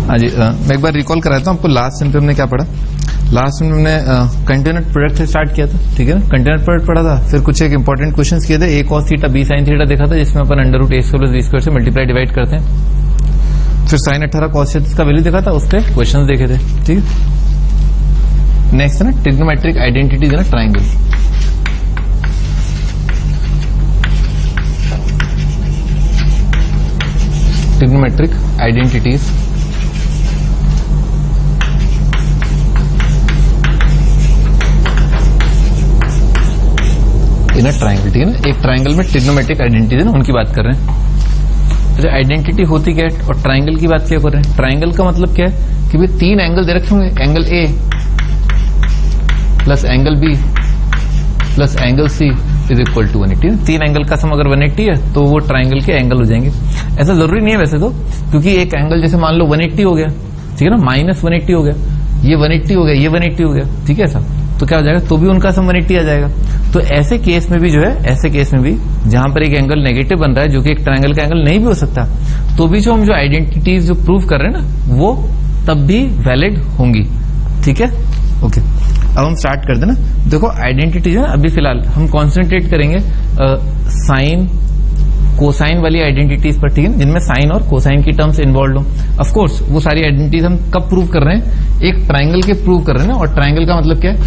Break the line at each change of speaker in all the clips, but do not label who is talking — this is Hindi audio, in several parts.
हाँ जी, मैं एक बार रिकॉल कराता हूँ आपको। लास्ट टाइम पे हमने क्या पढ़ा? लास्ट में हमने कंटेनर प्रोडक्ट से स्टार्ट किया था, ठीक है ना। कंटेनर प्रोडक्ट पढ़ा था, फिर कुछ एक इंपॉर्टेंट क्वेश्चंस किए थे। A cos theta b sine theta देखा था, जिसमें अपन under root a square plus b square से मल्टीप्लाई डिवाइड करते हैं। फिर साइन 18 कॉस थीटा का वैल्यू देखा था, उस पर क्वेश्चन देखे थे, ठीक है। नेक्स्ट है ना ट्रिग्नोमेट्रिक आइडेंटिटीज है ना triangle. Trigonometric identities in a triangle, ठीक है ना। एक ट्राइंगल में ट्रिग्नोमेट्रिक आइडेंटिटीज है ना, उनकी बात कर रहे हैं। अच्छा, आइडेंटिटी होती क्या है और ट्राइंगल की बात क्या कर रहे हैं? ट्राइंगल का मतलब क्या है कि भाई तीन एंगल दे रखे होंगे, angle A plus angle B plus angle C is equal to 180। तीन एंगल का सम अगर 180 है तो वो ट्राइंगल के एंगल हो जाएंगे। ऐसा जरूरी नहीं है वैसे तो, क्योंकि एक एंगल जैसे मान लो 180 हो गया, ठीक है ना, माइनस 180 हो गया, ये 180 हो गया, ये 180 हो गया, ठीक है ऐसा, तो क्या हो जाएगा? तो भी उनका सम 180 आ जाएगा। तो ऐसे केस में भी जो है, ऐसे केस में भी जहां पर एक एंगल नेगेटिव बन रहा है, जो कि एक ट्राइंगल का एंगल नहीं भी हो सकता, तो भी जो हम जो आइडेंटिटीज जो प्रूव कर रहे हैं ना, वो तब भी वैलिड होंगी, ठीक है। ओके, अब हम स्टार्ट कर देना। देखो आइडेंटिटीज है ना, अभी फिलहाल हम कॉन्सेंट्रेट करेंगे साइन कोसाइन वाली आइडेंटिटीज पर, ठीक है, जिनमें साइन और कोसाइन की टर्म्स इन्वॉल्व हो। ऑफ कोर्स वो सारी आइडेंटिटीज हम कब प्रूव कर रहे हैं? एक ट्राइंगल के प्रूव कर रहे हैं ना, और ट्राइंगल का मतलब क्या है?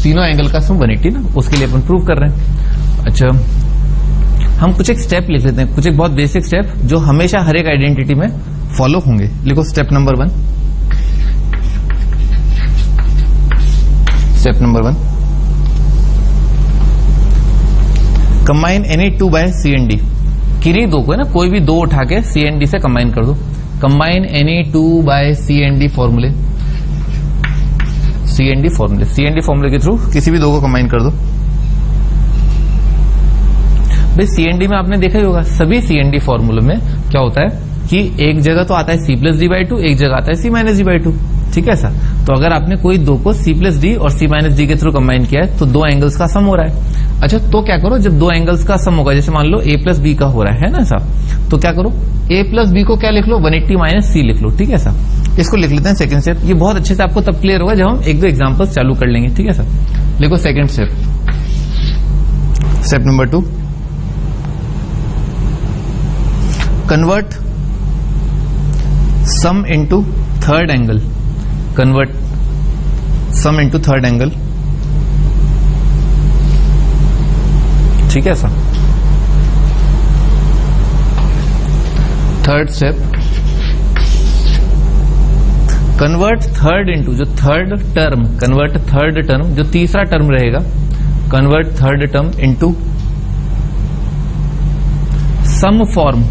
तीनों एंगल का सम 180 ना, उसके लिए अपन प्रूव कर रहे हैं। अच्छा, हम कुछ एक स्टेप लिख लेते हैं, कुछ एक बहुत बेसिक स्टेप जो हमेशा हर एक आइडेंटिटी में फॉलो होंगे। लिखो step number 1। Step number 1, combine any two by C and D. किन्हीं दो को है ना, कोई भी दो उठा के सी एंड डी से कंबाइन कर दो। Combine any two by C and D फॉर्मूले, सी एंड डी फॉर्मूले, सी एंड डी फॉर्मूले के थ्रू किसी भी दो को कंबाइन कर दो। भाई सी एंड डी में आपने देखा ही होगा, सभी सी एंड डी फॉर्मूले में क्या होता है कि एक जगह तो आता है C plus D by two, एक जगह आता है C minus D by two, ठीक है ऐसा। तो अगर आपने कोई दो को सी प्लस डी और सी माइनस डी के थ्रू कंबाइन किया है, तो दो एंगल्स का सम हो रहा है। अच्छा, तो क्या करो, जब दो एंगल्स का सम होगा, जैसे मान लो ए प्लस बी का हो रहा है ना ऐसा, तो क्या करो, ए प्लस बी को क्या लिख लो? 180 माइनस सी लिख लो, ठीक है ऐसा। इसको लिख लेते हैं सेकंड स्टेप। ये बहुत अच्छे से आपको तब क्लियर होगा जब हम एक दो एग्जांपल्स चालू कर लेंगे, ठीक है सर। लिखो second step. Step number 2, convert sum into third angle. Convert sum into third angle, ठीक है sir. Third step, convert third into, जो third term, convert third term, जो तीसरा टर्म रहेगा, convert third term into sum form,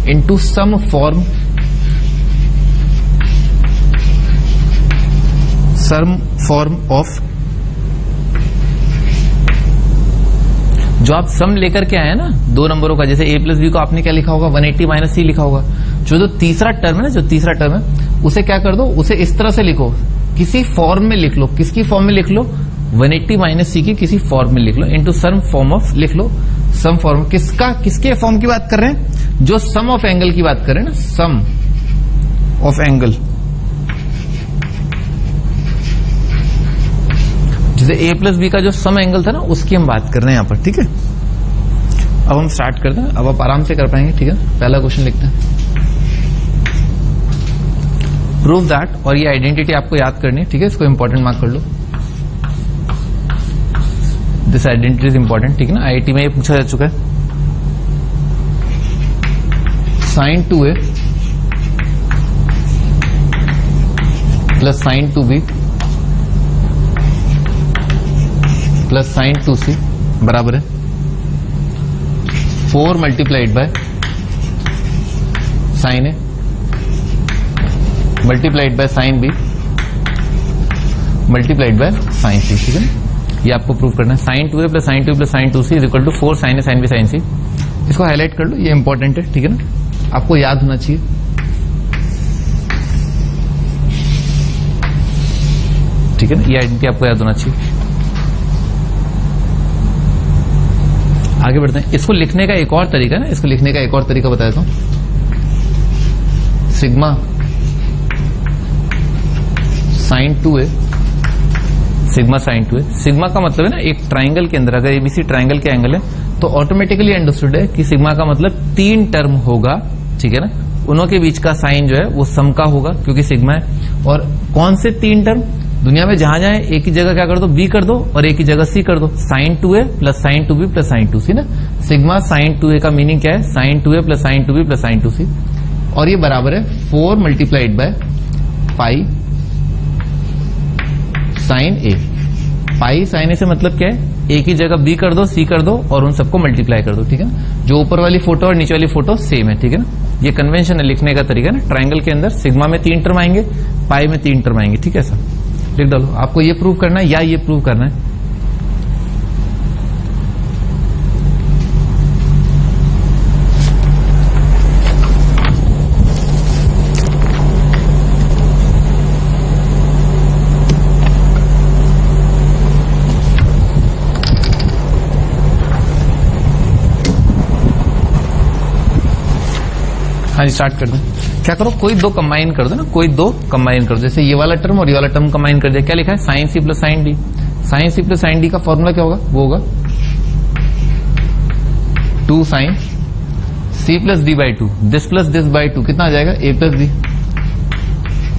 into sum form, sum form of, जो आप सम लेकर के आए ना दो नंबरों का, जैसे ए प्लस बी को आपने क्या लिखा होगा? 180 माइनस सी लिखा होगा। जो तीसरा टर्म है ना, जो तीसरा टर्म है, उसे क्या कर दो, उसे इस तरह से लिखो, किसी फॉर्म में लिख लो। किसकी फॉर्म में लिख लो? 180 माइनस सी की किसी फॉर्म में लिख लो, इनटू सम फॉर्म ऑफ लिख लो। सम फॉर्म किसका, किसके फॉर्म की बात कर रहे हैं? जो सम ऑफ एंगल की बात कर रहे हैं ना, सम ऑफ एंगल, जैसे ए प्लस बी का जो सम एंगल था ना, उसकी हम बात कर रहे हैं यहां पर, ठीक है। अब हम स्टार्ट करते हैं, अब आप आराम से कर पाएंगे, ठीक है। पहला क्वेश्चन लिखते हैं, प्रूव दैट, और ये आइडेंटिटी आपको याद करनी है, ठीक है, इसको इंपॉर्टेंट मार्क कर लो। दिस आइडेंटिटी इज इंपॉर्टेंट, ठीक है ना, आईआईटी में ये पूछा जा चुका है। Sine 2a plus sine 2b plus sine 2c बराबर है 4 multiplied by sine A multiplied by sine b multiplied by sine c, ठीक है। ये आपको प्रूव करना है। Sine 2a plus sine 2 plus sine 2c is equal to 4 sine A sine B sine c. इसको हाईलाइट कर लो, ये इंपॉर्टेंट है, ठीक है ना, आपको याद होना चाहिए। ठीक है ना, ये आइडेंटिटी आपको याद होना चाहिए। आगे बढ़ते हैं। इसको लिखने का एक और तरीका है ना, इसको लिखने का एक और तरीका बता देता हूं। Sigma sine 2a, sigma sine 2a। Sigma का मतलब है ना, एक ट्राइंगल के अंदर अगर एबीसी ट्राइंगल के एंगल है तो ऑटोमेटिकली अंडरस्टूड है कि सिग्मा का मतलब 3 टर्म होगा, ठीक है ना। उनों के बीच का साइन जो है वो सम का होगा क्योंकि सिग्मा है। और कौन से 3 टर्म? दुनिया में जहां जहां एक ही जगह क्या कर दो, बी कर दो, और एक ही जगह सी कर दो। Sine 2a plus sine 2b plus sine 2c ना। सिग्मा साइन 2a का मीनिंग क्या है? Sine 2a plus sine 2b plus sine 2c। और ये बराबर है 4 multiplied by pi sine a. Pi sine a से मतलब क्या है? एक ही जगह बी कर दो, सी कर दो और उन सबको मल्टीप्लाई कर दो, ठीक है ना। जो ऊपर वाली फोटो और नीचे वाली फोटो सेम है, ठीक है ना। ये कन्वेंशन है लिखने का तरीका ना। ट्राइंगल के अंदर सिग्मा में 3 टर्म आएंगे, पाई में 3 टर्म आएंगे, ठीक है। ऐसा लिख डालो। आपको ये प्रूव करना है या ये प्रूव करना है? हाँ जी, स्टार्ट कर दें। क्या करो, कोई 2 कंबाइन कर दो ना, कोई 2 कंबाइन कर दो। जैसे ये वाला टर्म और ये वाला टर्म कंबाइन कर दिया, क्या लिखा है? Sine c plus sine d. Sine c plus sine d का फॉर्मूला क्या होगा? वो होगा 2 sine c plus D by 2, this plus this by 2 कितना आ जाएगा? A plus d.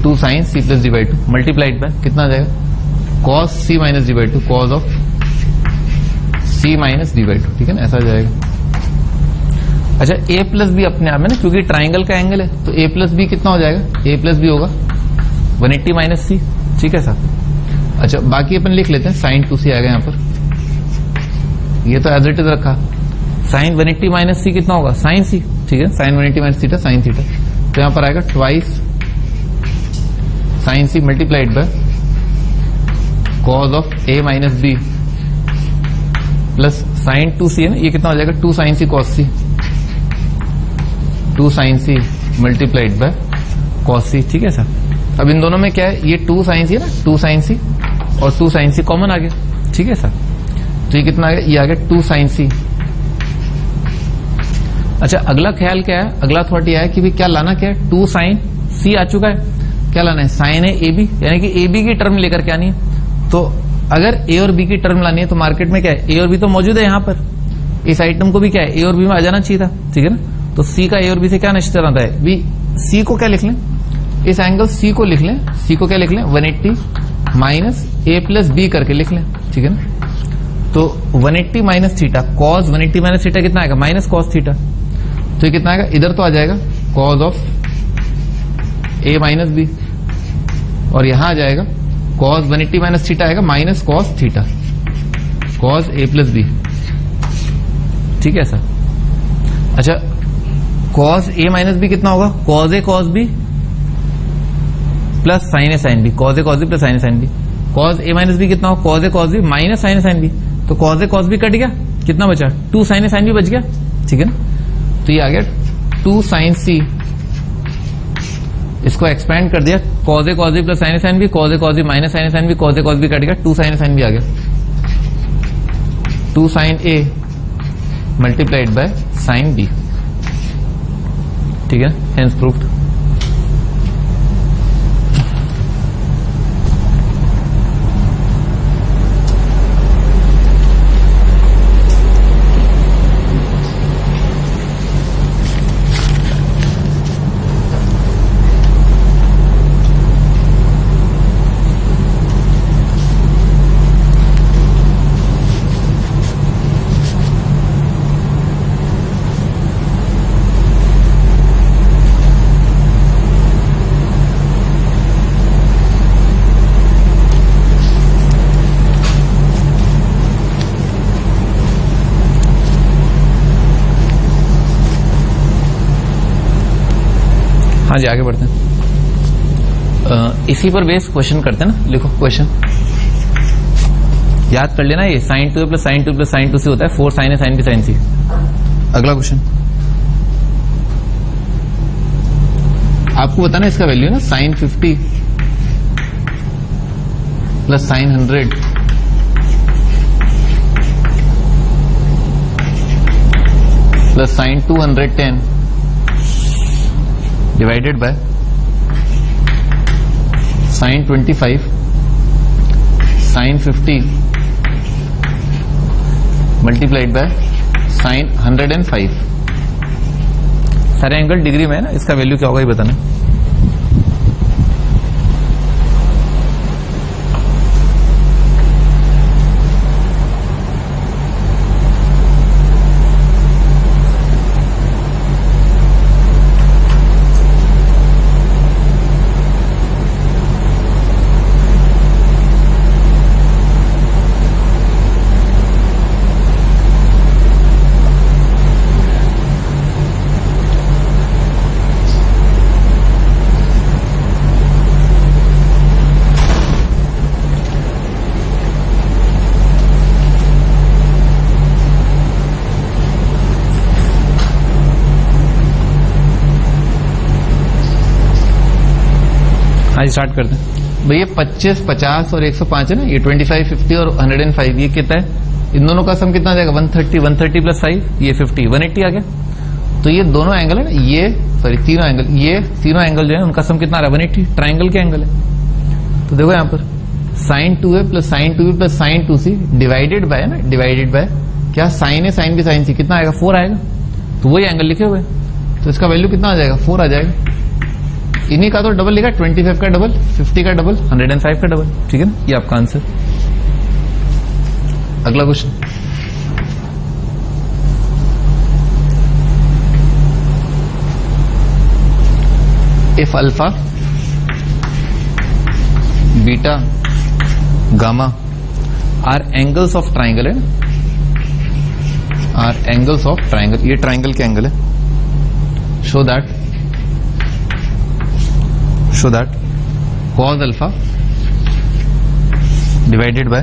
2 sine c plus D by 2 multiplied by कितना आ जाएगा? Cos c minus D by 2, cos of c minus D by 2, ठीक है ना। ऐसा आ जाएगा। अच्छा, ए प्लस बी अपने आप में ना, क्योंकि ट्राइंगल का एंगल है तो ए प्लस बी कितना हो जाएगा? ए प्लस बी होगा 180 माइनस सी, ठीक है सर। अच्छा, बाकी अपन लिख लेते हैं। साइन 2c आ गया यहाँ पर, ये तो एज इट इज रखा। साइन 180 माइनस सी कितना होगा? साइन सी, ठीक है। Sine 180 minus theta sine theta, तो यहाँ पर आएगा twice sine c multiplied by cos of A minus B plus sine 2c है ना, ये कितना हो जाएगा? 2 sine c cos c, 2 sine c multiplied by cos c, ठीक है सर। अब इन दोनों में क्या है? ये 2 साइन सी है ना, 2 साइन सी और 2 साइन सी कॉमन आ गया, ठीक है सर। तो ये कितना आ गया? ये आ गया 2 साइन सी। अच्छा, अगला ख्याल क्या है? अगला थॉट यह है कि भी क्या लाना क्या है? 2 साइन सी आ चुका है, क्या लाना है? साइन है ए बी, यानी कि ए बी की टर्म लेकर के आनी है। तो अगर ए और बी की टर्म लानी है तो मार्केट में क्या है? ए और बी तो मौजूद है यहाँ पर, इस आइटम को भी क्या है? ए और बी में आ जाना चाहिए था, ठीक है ना। तो सी का ए और बी से क्या निश्चित रहता है? बी सी को क्या लिख लें? इस एंगल सी को लिख लें। सी को क्या लिख लें? 180 माइनस ए प्लस बी करके लिख लें, ठीक है ना। तो 180 minus theta, cos 180 minus theta कितना आएगा? Minus cos theta. तो ये कितना आएगा? इधर तो आ जाएगा cos of A minus B, और यहां आ जाएगा कॉस 180 माइनस थीटा आएगा माइनस कॉस थीटा, कॉस ए प्लस बी, ठीक है सर। अच्छा, कॉस ए माइनस बी कितना होगा? Cos A cos B plus sine A sine B, cos A cos B plus sine A sine B. Cos A minus B कितना होगा? Cos A cos B minus sine A sine B. तो cos A cos B cut गया, कितना बचा? 2 साइन ए साइन बी बच गया, ठीक है ना। तो ये आ गया 2 साइन सी, इसको एक्सपेंड कर दिया, cos A cos B plus sine A sine B, cos A cos B minus sine A sine B, cos A cos B cut गया, 2 साइन ए साइन बी आ गया। 2 sine A multiplied by sine B, ठीक है, हेंस प्रूव्ड। हाँ जी, आगे बढ़ते हैं। इसी पर बेस क्वेश्चन करते हैं ना। लिखो क्वेश्चन, याद कर लेना, ये sine 2a plus sine 2 plus sine 2c होता है 4 साइन ए साइन बी साइन सी। अगला क्वेश्चन आपको बताना, इसका वैल्यू ना sine 50 plus sine 100 plus sine 210 divided by sine 25 sine 50 multiplied by sine 105। सारे एंगल डिग्री में है ना, इसका वैल्यू क्या होगा ये बताना। आज स्टार्ट करते हैं भैया। 25, 50 और 105 है ना, ये 25, 50 और 105 ये कितना है? इन दोनों का सम कितना आ जाएगा? 130, 130 प्लस 5 ये 50, 180 आ गया। तो ये दोनों एंगल है ना, ये सॉरी तीनों एंगल, ये तीनों एंगल जो है उनका सम कितना आ रहा है? 180। ट्राइंगल के एंगल है। तो देखो यहाँ पर sine 2a plus sine 2b plus sine 2c divided by ना, डिवाइडेड बाय क्या? साइन ए साइन बी साइन सी कितना आएगा? 4 आएगा। तो वही एंगल लिखे हुए, तो इसका वैल्यू कितना आ जाएगा? 4 आ जाएगा। इन्हीं का तो डबल लिखा, 25 का डबल, 50 का डबल, 105 का डबल। ठीक है ना, ये आपका आंसर। अगला question, if alpha beta gamma are angles of triangle है, आर एंगल्स ऑफ ट्राइंगल, ये ट्राइंगल के एंगल है। Show that cos alpha divided by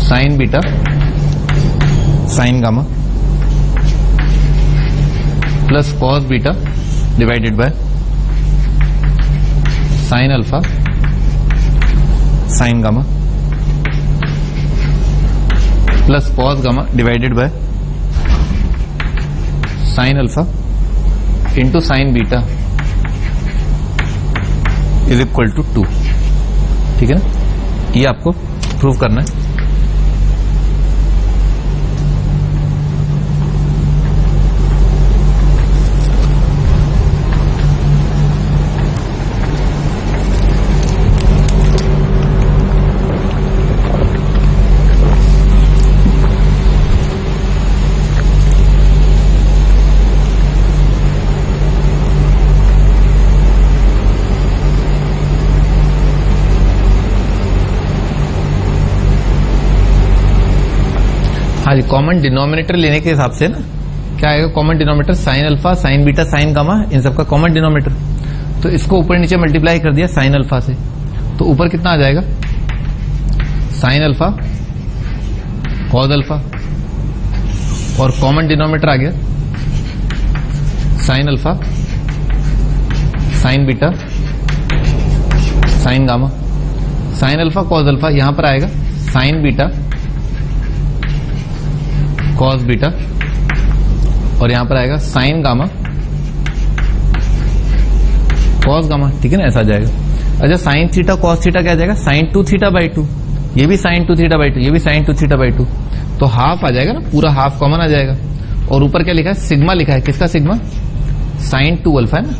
sin beta sin gamma plus cos beta divided by sin alpha sin gamma plus cos gamma divided by sin alpha into sine beta is equal to 2। ठीक है ना, ये आपको प्रूव करना है। हाँ जी, कॉमन डिनोमिनेटर लेने के हिसाब से ना क्या आएगा? Common denominator sine alpha sine beta sine gamma, इन सबका कॉमन डिनोमिनेटर। तो इसको ऊपर नीचे मल्टीप्लाई कर दिया साइन अल्फा से, तो ऊपर कितना आ जाएगा? साइन अल्फा कॉस अल्फा, और कॉमन डिनोमिनेटर आ गया sign alpha sine beta sine gamma. Sine alpha cos alpha, यहां पर आएगा साइन बीटा कॉस बीटा, और यहां पर आएगा साइन गामा कॉस गामा। ठीक है ना, ऐसा आ जाएगा। अच्छा, साइन थीटा कॉस थीटा क्या आ जाएगा? साइन 2 थीटा बाई 2, ये भी साइन 2 थीटा बाई 2, ये भी साइन 2 थीटा बाई 2। तो हाफ आ जाएगा ना, पूरा हाफ कॉमन आ जाएगा। और ऊपर क्या लिखा है? सिग्मा लिखा है। किसका सिग्मा? साइन 2 अल्फा है ना,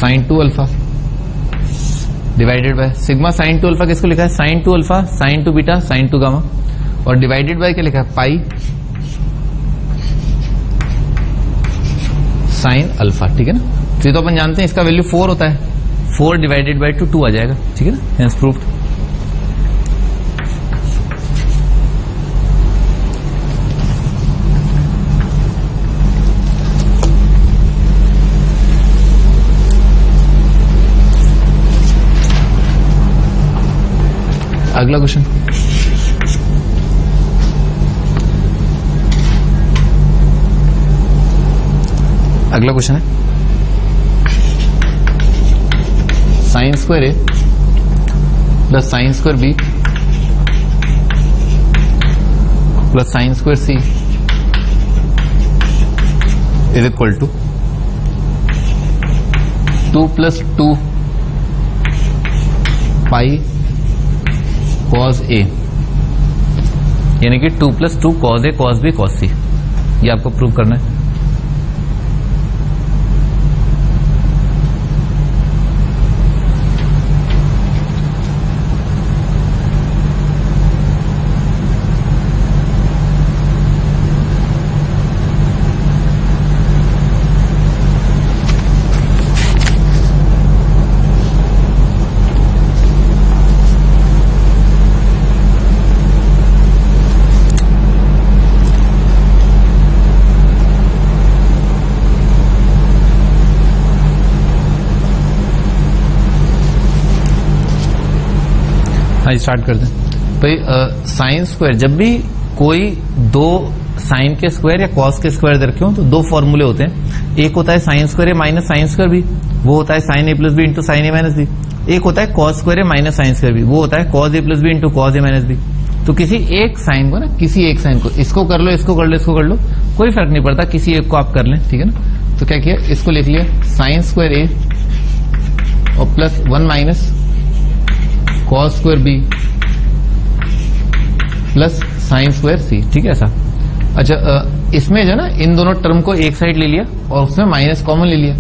sine 2 alpha divided by sigma sine 2 alpha. किसको लिखा है? Sine 2 alpha sine 2 beta sine 2 gamma, और डिवाइडेड बाय क्या लिखा है? Pi sine alpha. ठीक है ना, तो ये तो अपन जानते हैं इसका वैल्यू 4 होता है। 4 डिवाइडेड बाय 2 आ जाएगा। ठीक है ना, हेंस प्रूव्ड। अगला क्वेश्चन, अगला क्वेश्चन है sine square a plus sine square b plus sine square C is equal to 2 + 2 pi cos a, यानी कि 2 + 2 कॉज ए कॉज बी कॉज सी, ये आपको प्रूव करना है। हाँ, स्टार्ट कर दें भाई। साइन स्क्वायर, जब भी कोई दो साइन के स्क्वायर या कॉस के स्क्वायर दे रखे हो तो दो फॉर्मूले होते हैं। एक होता है साइन स्क्वायर ए माइनस साइन स्क्वायर बी, वो होता है साइन ए प्लस बी इंटू साइन ए माइनस बी। एक होता है कॉस स्क्वायर ए माइनस साइन स्क्वायर बी, वो होता है cos A plus B into cos A minus b. तो किसी एक साइन को ना, किसी एक साइन को, इसको कर लो, इसको कर लो, इसको कर लो, कोई फर्क नहीं पड़ता, किसी एक को आप कर लें, ठीक है ना। तो क्या किया, इसको लिख लिया साइन स्क्वायर ए और plus 1 minus cos square b plus sine square सी, ठीक है ऐसा। अच्छा, इसमें जो ना इन दोनों टर्म को एक साइड ले लिया और उसमें माइनस कॉमन ले लिया,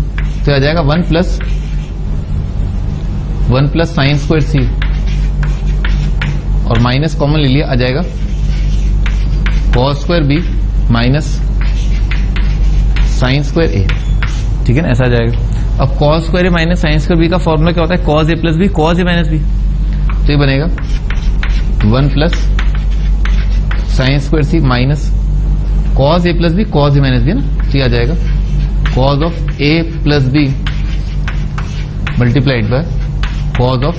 तो आ जाएगा 1 प्लस साइन स्क्वायर सी और माइनस कॉमन ले लिया, आ जाएगा cos square B minus sine square a, ठीक है ना, ऐसा आ जाएगा। अब कॉस स्क्वायर ए माइनस साइन स्क्वायर बी का फॉर्मूला क्या होता है, कॉस ए प्लस बी कॉस ए माइनस बी। तो ये बनेगा 1 plus sine square c minus cos ए प्लस बी कॉस ए माइनस बी ना, तो ये आ जाएगा cos of A plus b multiplied by cos of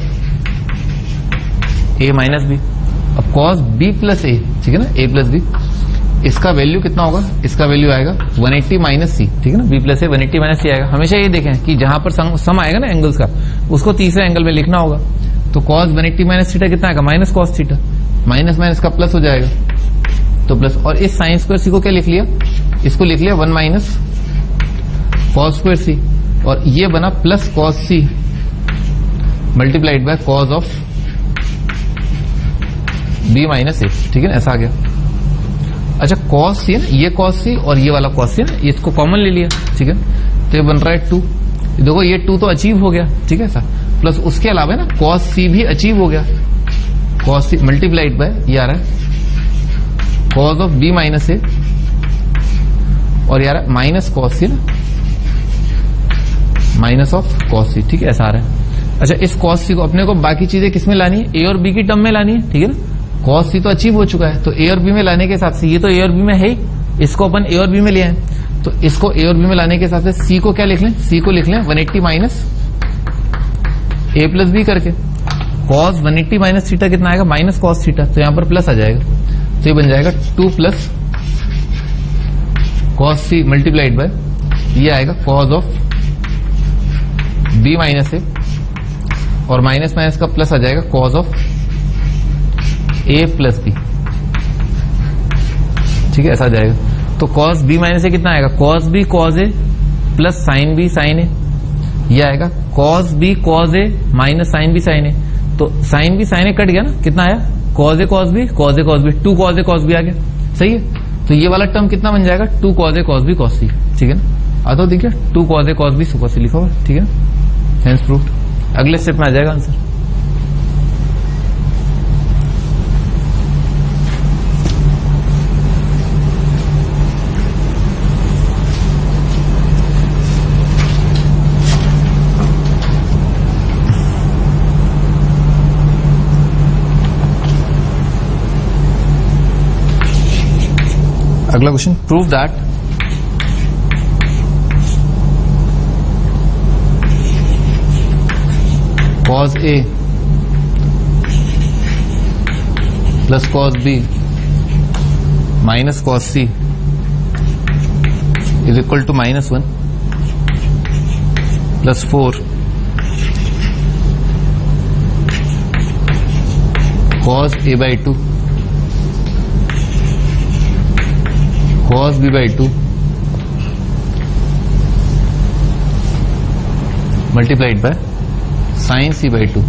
A minus B. अब कॉस बी प्लस ए, ठीक है ना, ए प्लस बी, इसका वैल्यू कितना होगा, इसका वैल्यू आएगा 180 माइनस सी, ठीक है ना, बी प्लस ए 180 माइनस सी आएगा। हमेशा ये देखें कि जहां पर सम आएगा ना एंगल्स का, उसको तीसरे एंगल में लिखना होगा। तो कॉस 180 माइनस थीटा कितना आएगा, minus cos theta, minus minus का प्लस हो जाएगा, तो प्लस। और इस साइन स्क्वायर सी को क्या लिख लिया, इसको लिख लिया 1 माइनस कॉस स्क्वायर सी, और ये बना plus cos C multiplied by cos of B minus a, ठीक है ना, ऐसा आ गया। अच्छा, कॉस सी है ना, ये कॉस सी और ये वाला कॉस सी है ना, इसको कॉमन ले लिया, ठीक है, तो ये बन रहा है 2। देखो ये 2 तो अचीव हो गया, ठीक है ऐसा, प्लस उसके अलावा ना कॉस सी भी अचीव हो गया, कॉस सी मल्टीप्लाइड बाय ये आ रहा है cos of B minus A, और ये आ रहा है माइनस कॉस सी ना, माइनस ऑफ कॉस सी, ठीक है ऐसा आ रहा है। अच्छा, इस कॉस सी को अपने को बाकी चीजें किसमें लानी है, ए और बी की टर्म में लानी है, ठीक है ना। कॉस सी तो अचीव हो चुका है, तो ए और बी में लाने के हिसाब से, ये तो ए और बी में है ही, इसको अपन ए और बी में ले आए, तो इसको ए और बी में लाने के हिसाब से सी को क्या लिख लें, सी को लिख लें 180 माइनस ए प्लस बी करके। कॉस 180 माइनस थीटा कितना आएगा, माइनस कॉस थीटा, तो यहां पर प्लस आ जाएगा, तो ये बन जाएगा 2 plus cos C multiplied by ये आएगा cos of B minus A, और माइनस माइनस का प्लस आ जाएगा cos of A plus B, ठीक है ऐसा आ जाएगा। तो कॉस बी माइनस ए कितना आएगा, कॉस बी कॉस ए प्लस साइन बी साइन ए, ये आएगा कॉस बी कॉस ए माइनस साइन बी साइन ए। तो साइन बी साइन ए कट गया ना, कितना आया, cos A cos B cos A cos B, 2 cos A cos B आ गया, सही है। तो ये वाला टर्म कितना बन जाएगा, 2 cos A cos B cos c, ठीक है ना। आता देखिए 2 cos A cos B cos सी लिखा हुआ, ठीक है, हेंस प्रूव्ड। अगले स्टेप में आ जाएगा आंसर। अगला question, prove that cos A plus cos B minus cos C is equal to -1 plus 4 cos A by 2 cos B by 2 multiplied by sine C by 2।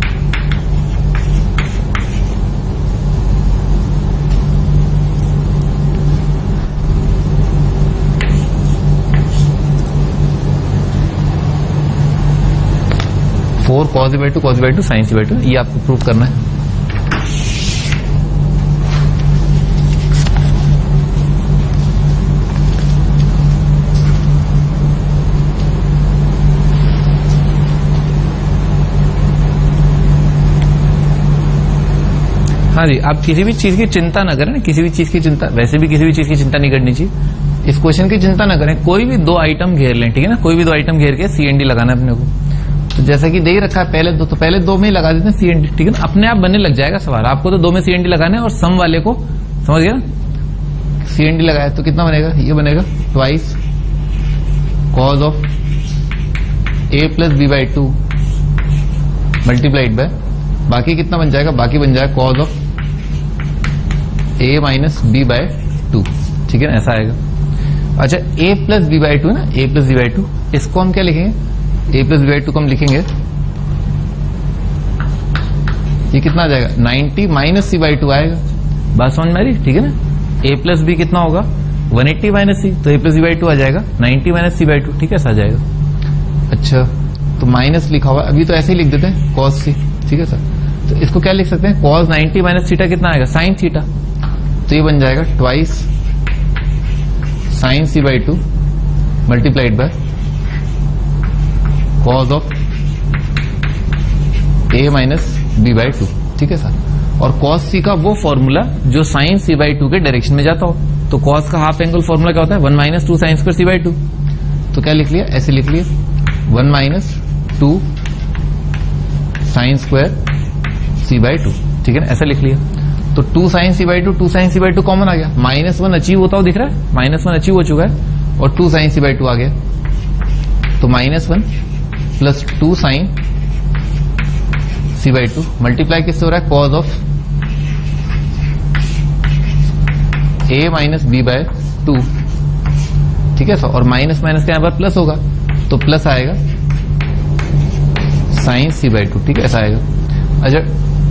Four cos by two sine C by 2, ये आपको प्रूव करना है। हाँ जी, आप किसी भी चीज की चिंता ना करें, किसी भी चीज की चिंता, वैसे भी किसी भी चीज की चिंता नहीं करनी चाहिए। इस क्वेश्चन की चिंता ना करें, कोई भी दो आइटम घेर लें, ठीक है ना, कोई भी दो आइटम घेर के सी एन डी लगाना है अपने को। तो जैसा कि दे ही रखा है पहले दो, तो पहले दो में ही लगा देते हैं सी एन डी, ठीक है ना, अपने आप बनने लग जाएगा सवाल। आपको तो दो में सी एन डी लगाना है और सम वाले को समझ गया ना, सी एन डी लगाया तो कितना बनेगा, ये बनेगा twice cos of A plus B by 2 multiplied by, बाकी कितना बन जाएगा, बाकी बन जाएगा cos of A minus B by 2, ठीक है ना, ऐसा आएगा। अच्छा, ए प्लस बी बाई 2 ना, ए प्लस बी बाई 2, इसको हम क्या लिखेंगे, ए प्लस बी बाई 2 को हम लिखेंगे, ये कितना आ जाएगा 90 माइनस सी बाई 2 आएगा। बात समझ में आ रही, ठीक है ना। ए प्लस बी कितना होगा 180 माइनस सी, तो ए प्लस बी बाई 2 आ जाएगा 90 माइनस सी बाई 2, ठीक है, ऐसा आ जाएगा। अच्छा, तो माइनस लिखा हुआ, अभी तो ऐसे ही लिख देते हैं कॉस सी, ठीक है सर। तो इसको क्या लिख सकते हैं, कॉस 90 माइनस थीटा कितना आएगा, साइन थीटा, तो ये बन जाएगा twice sine C by 2 multiplied by cos of A minus B by 2, ठीक है सर। और कॉस सी का वो फॉर्मूला जो साइन सी बाई 2 के डायरेक्शन में जाता हो, तो कॉस का हाफ एंगल फॉर्मूला क्या होता है, 1 minus 2 sine square c by 2। तो क्या लिख लिया, ऐसे लिख लिया 1 minus 2 sine square c by 2, ठीक है ना, ऐसा लिख लिया। तो 2 sine C by 2, 2 sine C by 2 common आ गया, -1 अचीव होता हो दिख रहा है, -1 अचीव हो चुका है और 2 साइन सी बाई 2 आ गया। तो -1 plus 2 sine C by 2 multiply किससे हो रहा है, cos of A minus B by 2, ठीक है सर। और माइनस माइनस का यहां पर प्लस होगा, तो प्लस आएगा साइन सी बाई 2, ठीक है, ऐसा आएगा। अच्छा,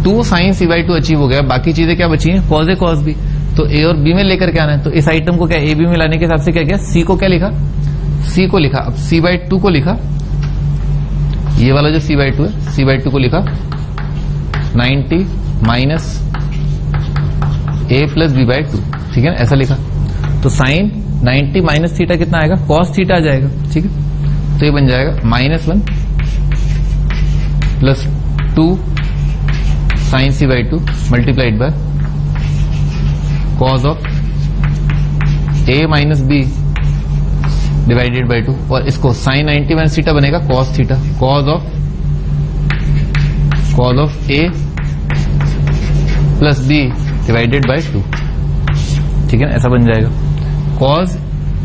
2 साइन सी बाई 2 अचीव हो गया, बाकी चीजें क्या बची हैं, कॉज ए कॉज बी, तो ए और बी में लेकर के आना है। तो इस आइटम को क्या ए बी में लाने के हिसाब से क्या किया, सी को क्या लिखा, सी को लिखा, अब सी बाई 2 को लिखा, ये वाला जो सी बाई 2 है, सी बाई 2 को लिखा 90 minus A plus B by 2, ठीक है ना, ऐसा लिखा। तो साइन 90 माइनस थीटा कितना आएगा, कॉस थीटा आ जाएगा, ठीक है। तो ये बन जाएगा -1 plus 2 sine C by 2 multiplied by cos of A minus B divided by 2, और इसको साइन 90 माइनस थीटा बनेगा cos theta, cos of A plus B divided by 2, ठीक है ना, ऐसा बन जाएगा। Cos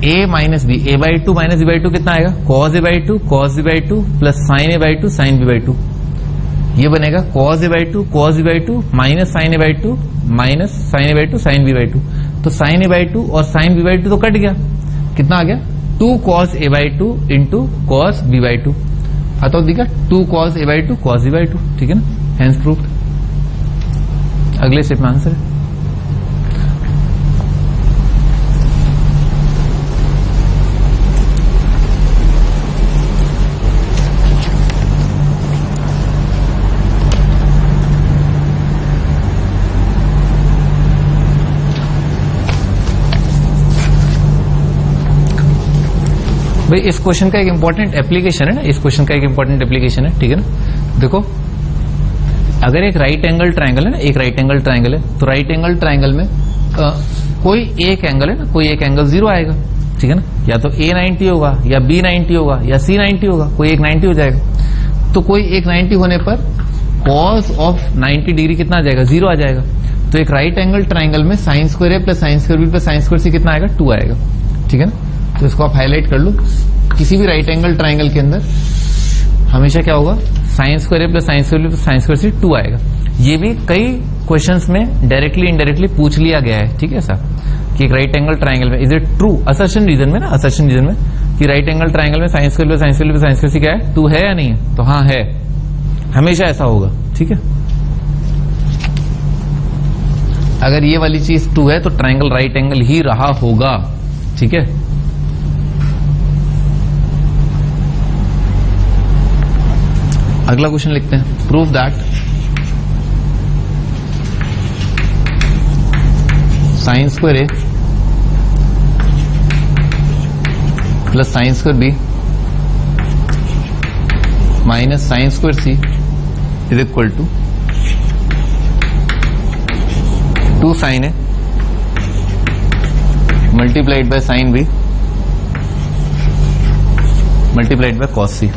A minus B, A by 2 minus B by 2 कितना आएगा, cos A by 2 cos B by 2 plus sine A by 2 sine B by 2, ये बनेगा cos A by 2 cos B by 2 minus sine A by 2 minus sine A by 2 sine B by 2। तो साइन ए बाई 2 और साइन बी बाई 2 तो कट गया, कितना आ गया 2 cos A by 2 into cos B by 2, आता हो दिखा 2 cos A by 2 cos B by 2, ठीक है ना, हेंस प्रूव्ड। अगले स्टेप में आंसर है। भाई इस क्वेश्चन का एक इंपॉर्टेंट एप्लीकेशन है ना, इस क्वेश्चन का एक इंपॉर्टेंट एप्लीकेशन है, ठीक है ना। देखो, अगर एक राइट एंगल ट्रायंगल है ना, एक राइट एंगल ट्रायंगल है, तो राइट एंगल ट्रायंगल में कोई एक एंगल है ना, कोई एक एंगल 0 आएगा, ठीक है ना, या तो A 90 होगा या B 90 होगा या C 90 होगा, कोई एक 90 हो जाएगा। तो कोई एक 90 होने पर कॉस ऑफ 90 डिग्री कितना आ जाएगा, 0 आ जाएगा। तो एक राइट एंगल ट्रायंगल में sine square a plus sine square b plus sine square c कितना आएगा, 2 आएगा, ठीक है ना। तो इसको आप हाईलाइट कर लो, किसी भी राइट एंगल ट्रायंगल के अंदर हमेशा क्या होगा, sine square a plus sine square b plus sine square c 2 आएगा। ये भी कई क्वेश्चंस में डायरेक्टली इनडायरेक्टली पूछ लिया गया है, ठीक है सर, कि एक राइट एंगल ट्रायंगल में is it true, assertion reason में ना, असर्शन रीजन में कि राइट एंगल ट्राइंगल में sine square sine square sine square क्या है, 2 है या नहीं है? तो हाँ है, हमेशा ऐसा होगा। ठीक है, अगर ये वाली चीज 2 है तो ट्राइंगल राइट एंगल ही रहा होगा। ठीक है, अगला क्वेश्चन लिखते हैं। Prove that sine square a plus sine square B minus sine square C is equal to 2 sine A multiplied by sine b multiplied by cos c.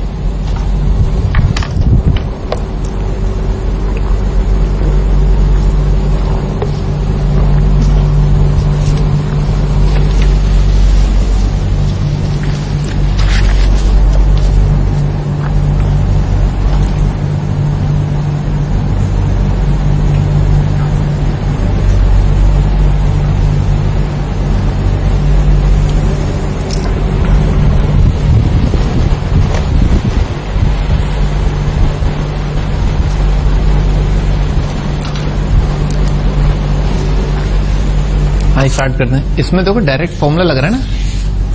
हाँ, स्टार्ट करते हैं। इसमें देखो डायरेक्ट फॉर्मूला लग रहा है ना,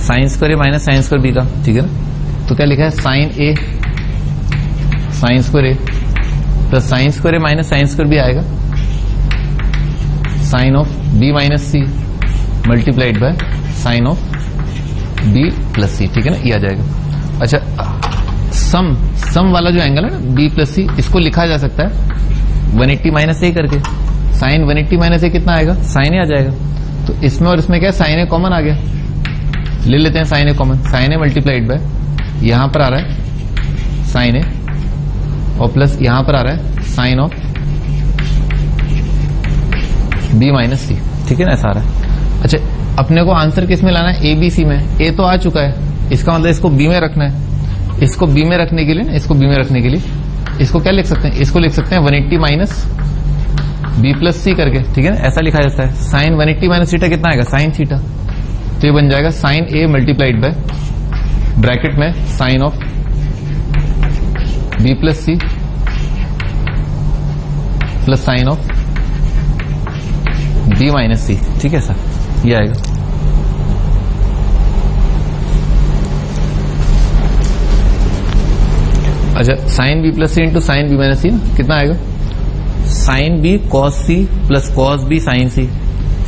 साइन स्क्वायर ए माइनस साइन स्क्वायर बी का। ठीक है ना, तो क्या लिखा है, sine A sine square a plus sine square A minus sine square b आएगा sine of B minus c multiplied by sine of B plus सी। ठीक है ना, ये आ जाएगा। अच्छा, सम वाला जो एंगल है ना बी प्लस सी, इसको लिखा जा सकता है 180 माइनस ए करके। साइन 180 माइनस ए कितना आएगा, साइन ए आ जाएगा। तो इसमें और इसमें क्या है, साइन ए कॉमन आ गया, ले लेते हैं sine A common. Sine A multiplied by यहां पर आ रहा है साइन ए और प्लस यहां पर आ रहा है साइन ऑफ बी माइनस सी। ठीक है ना, ऐसा आ रहा है। अच्छा, अपने को आंसर किस में लाना है, ए बी सी में। ए तो आ चुका है, इसका मतलब इसको बी में रखना है। इसको बी में रखने के लिए ना, इसको बी में रखने के लिए इसको क्या लिख सकते हैं, इसको लिख सकते हैं 180 माइनस बी प्लस सी करके। ठीक है ना, ऐसा लिखा जाता है। साइन 180 माइनस थीटा कितना आएगा, साइन थीटा। तो ये बन जाएगा sine A multiplied by bracket में sine of B plus c plus sine of B minus सी। ठीक है सर, ये आएगा। अच्छा, sine b plus c into sine b minus c कितना आएगा, साइन बी कॉस सी plus cos b sine c.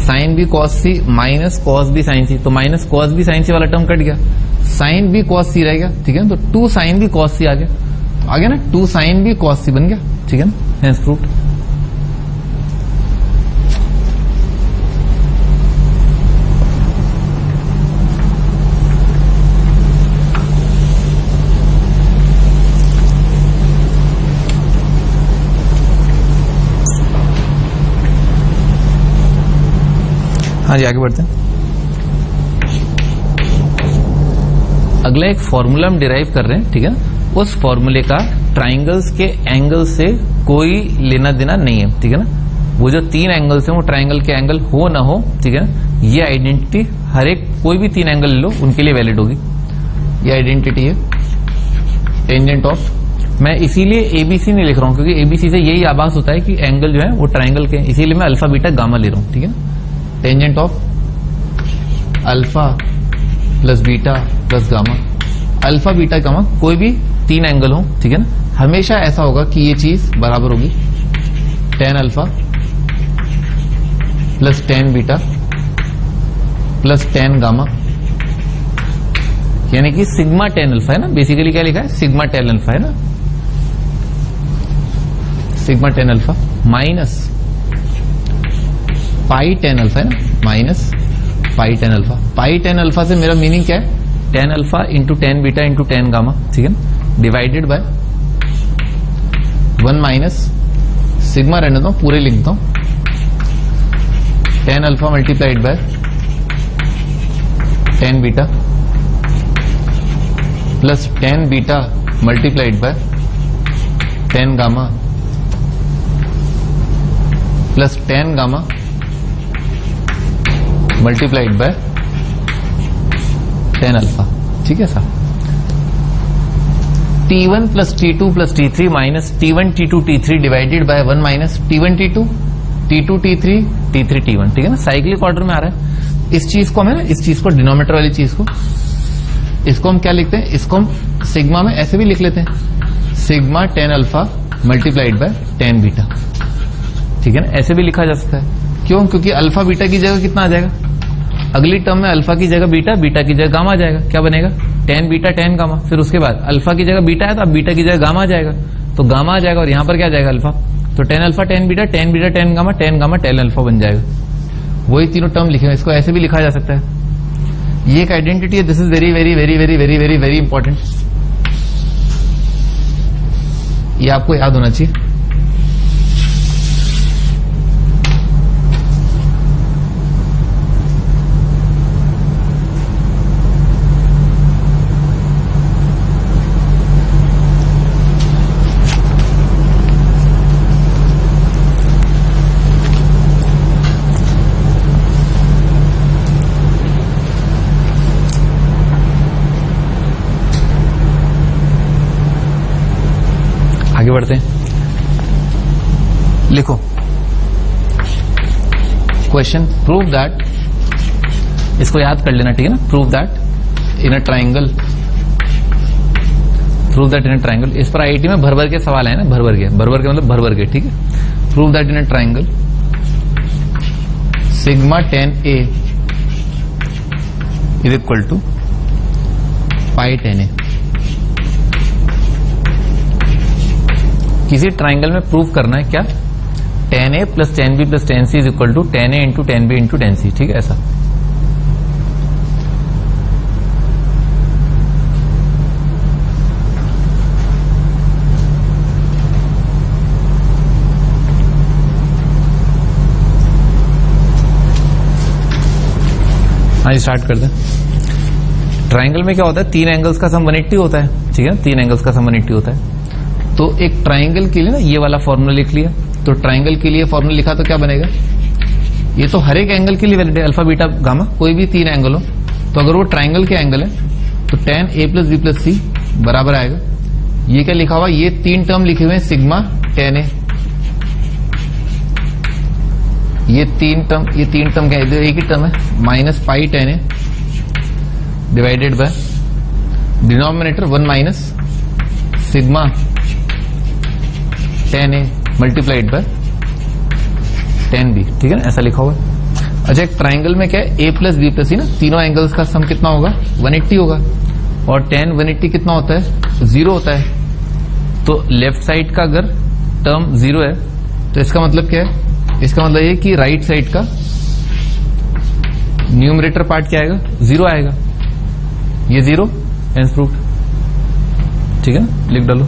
Sine B cos c minus cos b sine सी, तो minus cos b sine c वाला टर्म कट गया, साइन बी कॉस सी रहेगा। ठीक है ना, तो 2 साइन बी कॉस सी आ गया, आ गया ना, 2 साइन बी कॉस सी बन गया। ठीक है ना, हेंस प्रूव्ड। हाँ जी, आगे बढ़ते हैं। अगला एक फॉर्मूला हम डिराइव कर रहे हैं। ठीक है, उस फॉर्मूले का ट्राइंगल्स के एंगल से कोई लेना देना नहीं है। ठीक है ना, वो जो 3 एंगल्स हैं वो ट्राइंगल के एंगल हो ना हो। ठीक है ना, ये आइडेंटिटी हर एक कोई भी 3 एंगल ले लो उनके लिए वैलिड होगी। ये आइडेंटिटी है टेंजेंट ऑफ, मैं इसीलिए एबीसी नहीं लिख रहा हूं क्योंकि एबीसी से यही आभास होता है कि एंगल जो है वो ट्राइंगल के, इसीलिए मैं अल्फा बीटा गामा ले रहा हूं। ठीक है, tangent of alpha plus beta plus gamma. Alpha beta gamma कोई भी 3 एंगल हो। ठीक है ना, हमेशा ऐसा होगा कि ये चीज बराबर होगी tan alpha plus tan beta plus tan gamma, यानी कि सिग्मा tan अल्फा है ना। बेसिकली क्या लिखा है, सिग्मा tan अल्फा है ना, sigma tan alpha minus pi tan alpha है ना, माइनस पाई tan अल्फा। पाई tan अल्फा से मेरा मीनिंग क्या है, tan alpha into tan beta into tan gamma. ठीक है ना, डिवाइडेड बाय 1 माइनस सिग्मा रहने दो, पूरे लिखता हूं, tan alpha multiplied by tan beta plus tan beta multiplied by tan gamma plus tan gamma multiplied by tan alpha. ठीक है साहब। T1 plus T2 plus T3 minus T1 T2 T3 divided by 1 minus T1 T2 T2 T3 T3 T1, ठीक है ना, साइक्लिक ऑर्डर में आ रहा है। इस चीज को हमें, इस चीज को डिनोमिनेटर वाली चीज को, इसको हम क्या लिखते हैं, इसको हम सिग्मा में ऐसे भी लिख लेते हैं, sigma tan alpha multiplied by tan beta, ठीक है ना, ऐसे भी लिखा जा सकता है। क्यों? क्योंकि अल्फा बीटा की जगह कितना आ जाएगा, अगली टर्म में अल्फा की जगह बीटा, बीटा की जगह गामा आ जाएगा। क्या बनेगा, टेन बीटा टेन गामा। फिर उसके बाद अल्फा की जगह बीटा है तो अब बीटा की जगह गामा आ जाएगा, तो गामा आ जाएगा और यहां पर क्या आ जाएगा, अल्फा। तो tan alpha tan beta ten gamma tan alpha बन जाएगा। वही तीनों टर्म लिखे, इसको ऐसे भी लिखा जा सकता है। ये एक आइडेंटिटी है, this is very very very very very very very important, ये आपको याद होना चाहिए। आगे बढ़ते हैं, लिखो क्वेश्चन, प्रूव दैट, इसको याद कर लेना, ठीक है ना, prove that in a triangle, prove that in a triangle. इस पर आईआईटी में भर भर के सवाल है ना, भर भर के मतलब भर भर के, ठीक है। Prove that in a triangle sigma ten a is equal to pi ten a. किसी ट्राइंगल में प्रूव करना है क्या, tan a plus tan b plus tan c is equal to tan a into tan b into tan c, ठीक है, ऐसा। हाँ, स्टार्ट कर दें। ट्राइंगल में क्या होता है, तीन एंगल्स का सम 180 होता है, ठीक है, तीन एंगल्स का सम 180 होता है। तो एक ट्राइंगल के लिए ना ये वाला फॉर्मूला लिख लिया, तो ट्राइंगल के लिए फॉर्मूला लिखा तो क्या बनेगा, ये तो हर एक एंगल के लिए वैलिड है, अल्फा बीटा गामा, कोई भी तीन एंगल हो, तो अगर वो ट्राइंगल के एंगल है तो tan a plus B plus सी बराबर आएगा, ये क्या लिखा हुआ, ये तीन टर्म लिखे हुए हैं, सिग्मा टेन ए, ये तीन टर्म क्या है, एक ही टर्म है, minus pi ten A divided by denominator 1 minus sigma ten A multiplied by ten B, ठीक है ना, ऐसा लिखा हुआ है। अच्छा, एक ट्राइंगल में क्या है, ए प्लस बी प्लस सी ना, तीनों एंगल्स का सम कितना होगा, 180 होगा, और टेन 180 कितना होता है, 0 होता है। तो लेफ्ट साइड का अगर टर्म 0 है तो इसका मतलब क्या है, इसका मतलब ये कि राइट साइड का न्यूमरेटर पार्ट क्या आएगा, 0 आएगा, ये 0 हेंस प्रूव्ड, ठीक है ना, लिख डालो।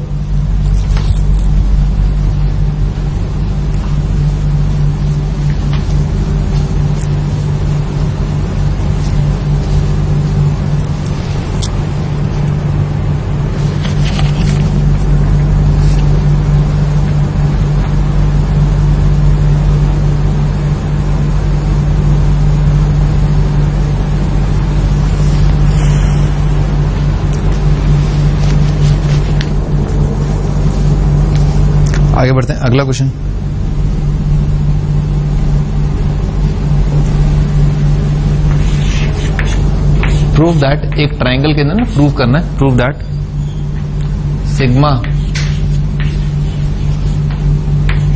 आगे बढ़ते हैं, अगला क्वेश्चन। प्रूव दैट, एक ट्राइंगल के अंदर ना प्रूव करना है, prove that sigma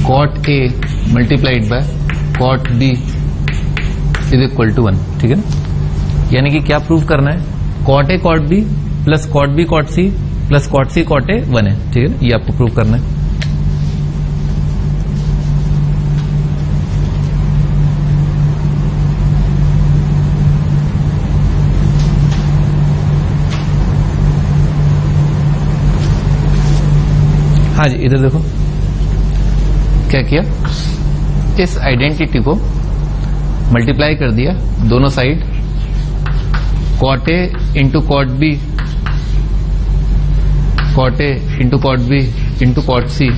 cot A multiplied by cot B is equal to 1, ठीक है ना। यानी कि क्या प्रूव करना है, cot A cot B plus cot B cot C plus cot C cot A 1 है, ठीक है ना, ये आपको प्रूव करना है। हाँ जी, इधर देखो क्या किया, इस आइडेंटिटी को मल्टीप्लाई कर दिया दोनों side, cot A into cot B, cot A into cot B into cot C,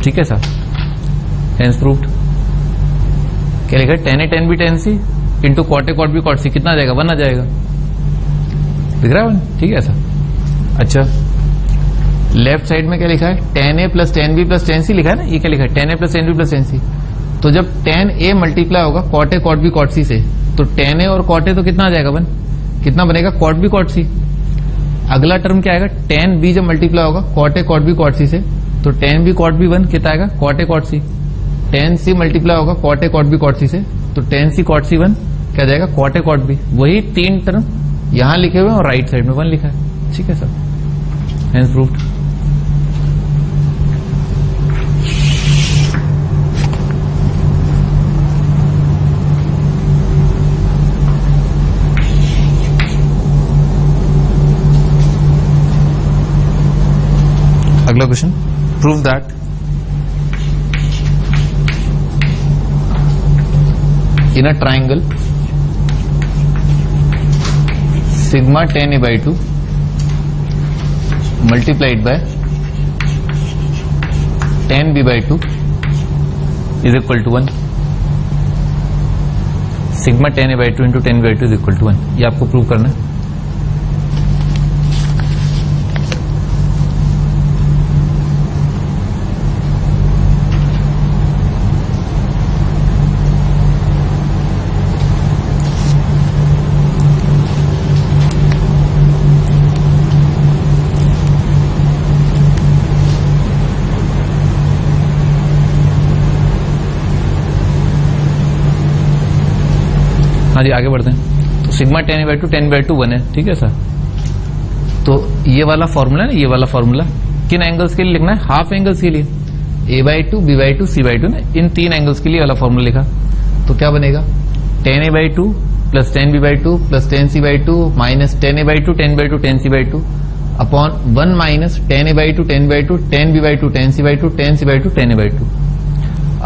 ठीक है साहब, हेंस प्रूव्ड। क्या लिखा है, tan A tan B tan C into cot A cot B cot C, कितना आ जाएगा, 1 आ जाएगा, दिख रहा है, ठीक है ऐसा। अच्छा, लेफ्ट साइड में क्या लिखा है, tan a plus tan b plus tan c लिखा है ना, ये क्या लिखा है, tan a plus tan b plus tan c। तो जब tan a मल्टीप्लाई होगा cot a cot b cot c से, तो tan a और cot a तो कितना आ जाएगा 1, कितना बनेगा cot b cot c। अगला टर्म क्या आएगा, tan b जब मल्टीप्लाई होगा cot a cot b cot c से, तो tan b cot b 1 कितना आएगा, cot a cot c। tan c multiply होगा cot a cot b cot c से, तो tan c cot c 1 क्या जाएगा, cot a cot b। वही 3 टर्म यहां लिखे हुए और राइट साइड में 1 लिखा है, ठीक है सर, हेंस प्रूव्ड। अगला question, prove that in a triangle sigma tan a by 2 multiplied by tan b by 2 is equal to 1। Sigma tan a by 2 into tan b by 2 is equal to 1, ये आपको प्रूव करना है। हाँ जी, आगे बढ़ते हैं। तो sigma tan a by 2 tan b by 2 1 है, ठीक है सर। तो ये वाला फॉर्मूला है ना, ये वाला फॉर्मूला किन एंगल्स के लिए लिखना है, हाफ एंगल्स के लिए, a by 2 b by 2 c by 2 ना, इन 3 एंगल्स के लिए वाला फॉर्मूला लिखा। तो क्या बनेगा, tan a by 2 plus tan b by 2 plus tan c by 2 minus tan a by 2 tan by 2 tan c by 2 upon 1 minus tan a by 2 tan by 2 tan b by 2 tan c by 2 tan c by 2 tan a by 2।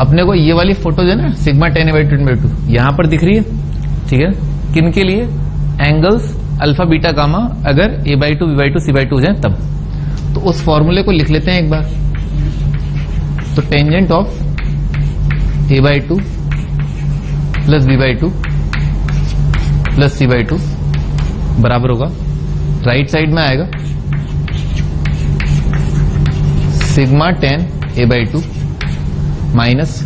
अपने को ये वाली फोटो जो है ना, sigma tan a by 2 tan by 2 यहां पर दिख रही है, ठीक है। किन के लिए, एंगल्स अल्फा बीटा गामा अगर a by 2 b by 2 c by 2 हो जाए तब। तो उस फॉर्मूले को लिख लेते हैं एक बार। तो tangent of a by 2 plus b by 2 plus c by 2 बराबर होगा, राइट साइड में आएगा sigma tan a by 2 minus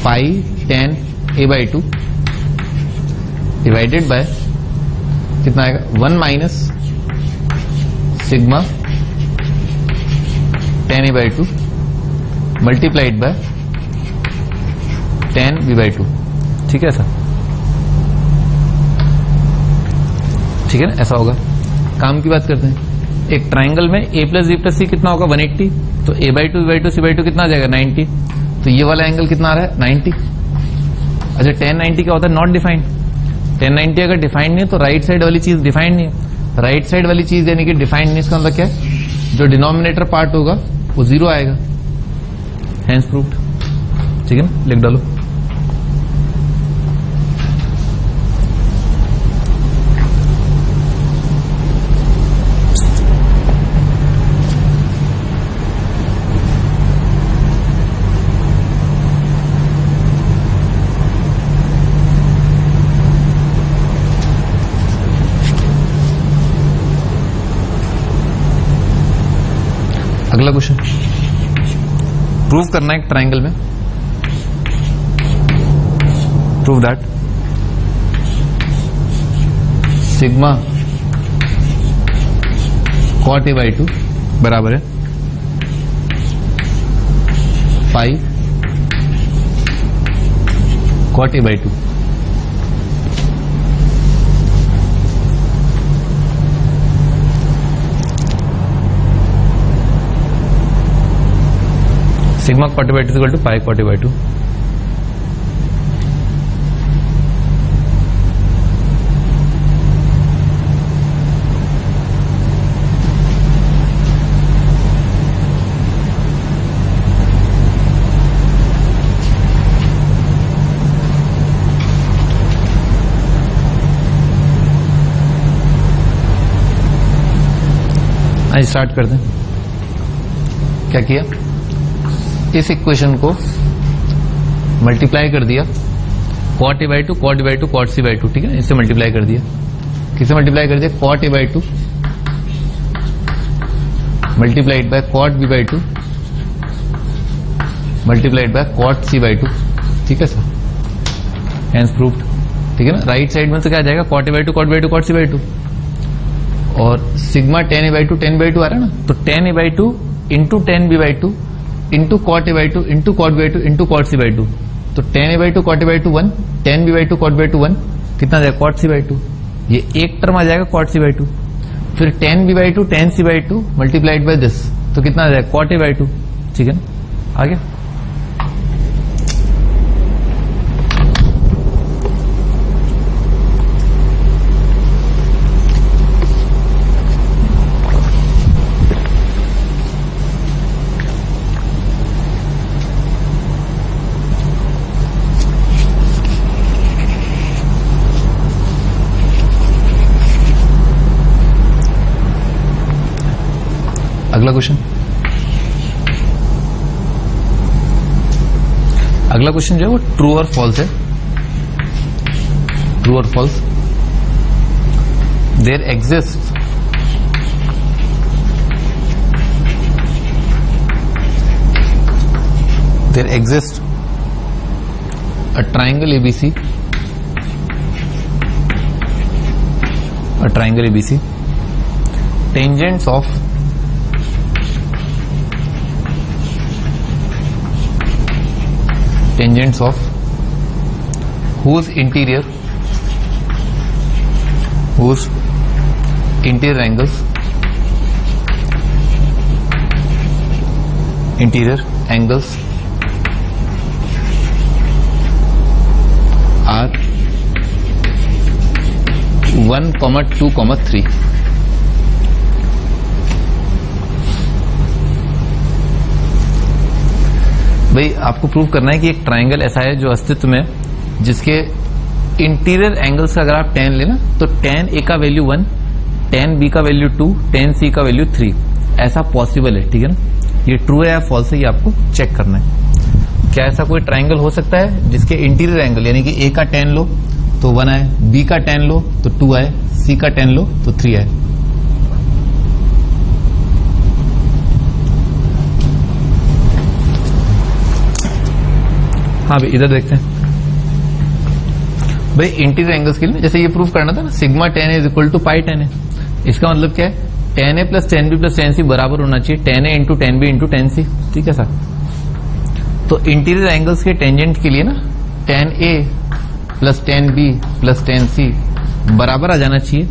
pi tan a by 2 divided by कितना आएगा, 1 minus sigma tan a by 2 multiplied bye tan b by 2, ठीक है सर, ठीक है ना, ऐसा होगा। काम की बात करते हैं, एक ट्राइंगल में a plus b plus c कितना होगा 180, तो a by 2 b by 2 c by 2 कितना आ जाएगा 90, तो ये वाला एंगल कितना आ रहा है 90। अच्छा, tan 90 क्या होता है, नॉट डिफाइंड। tan 90 अगर डिफाइंड नहीं है तो राइट साइड वाली चीज डिफाइंड नहीं है, राइट साइड वाली चीज यानी कि डिफाइंड नहीं, इसका मतलब क्या है, जो डिनोमिनेटर पार्ट होगा वो 0 आएगा, हेंस प्रूव्ड, ठीक है ना, लिख डालो। अगला क्वेश्चन, प्रूव करना है एक ट्राइंगल में, prove that sigma cot a by 2 बराबर है pi cot a by 2। Sigma cot a by 2 equal to pi cot a by 2। आज स्टार्ट करते हैं। क्या किया, इस इक्वेशन को मल्टीप्लाई कर दिया cot a by 2 cot b by 2 cot c by 2, ठीक है, इससे मल्टीप्लाई कर दिया, किसे मल्टीप्लाई कर दिया, cot A by two multiplied by cot B by two multiplied by cot C by two. ठीक है सर, हेंस प्रूव्ड। ठीक है ना, राइट साइड में से क्या आ जाएगा, cot A by two cot by two cot C by two, और sigma ten a by two आ रहा है ना, तो tan a by two into tan B by two into cot A by two into cot B by two into cot C by two. तो tan a by two cot A by two 1, tan B by two cot by two 1, कितना जाएगा, कॉट सी बाई टू। ये एक टर्म आ जाएगा कॉट सी बाई टू, फिर tan B by two tan C by two multiplied by this, तो कितना आ जाएगा, कॉट ए बाई टू। ठीक है ना, आ गया। अगला क्वेश्चन, अगला क्वेश्चन जो है वो ट्रू और फॉल्स है। ट्रू और false, there exist a triangle ABC, tangents of whose interior angles are 1, 2, 3। भाई आपको प्रूव करना है कि एक ट्राइंगल ऐसा है जो अस्तित्व में, जिसके इंटीरियर एंगल्स का अगर आप tan लेना तो tan A का वैल्यू 1, tan B का वैल्यू 2, tan C का वैल्यू 3, ऐसा पॉसिबल है। ठीक है ना, ये ट्रू है या फॉल्स है, ये आपको चेक करना है। क्या ऐसा कोई ट्राइंगल हो सकता है जिसके इंटीरियर एंगल यानी कि A का tan लो तो 1 आए, B का tan लो तो 2 आए, C का tan लो तो 3 आए। हाँ भाई इधर देखते हैं। भाई इंटीरियर एंगल्स के लिए जैसे ये प्रूफ करना था ना, sigma tan is equal to pi ten a. इसका मतलब क्या है, tan a plus tan b plus tan c बराबर होना चाहिए tan a into tan b into tan c. ठीक है सर, तो इंटीरियर एंगल्स के टेंजेंट के लिए ना tan a plus tan b plus tan c बराबर आ जाना चाहिए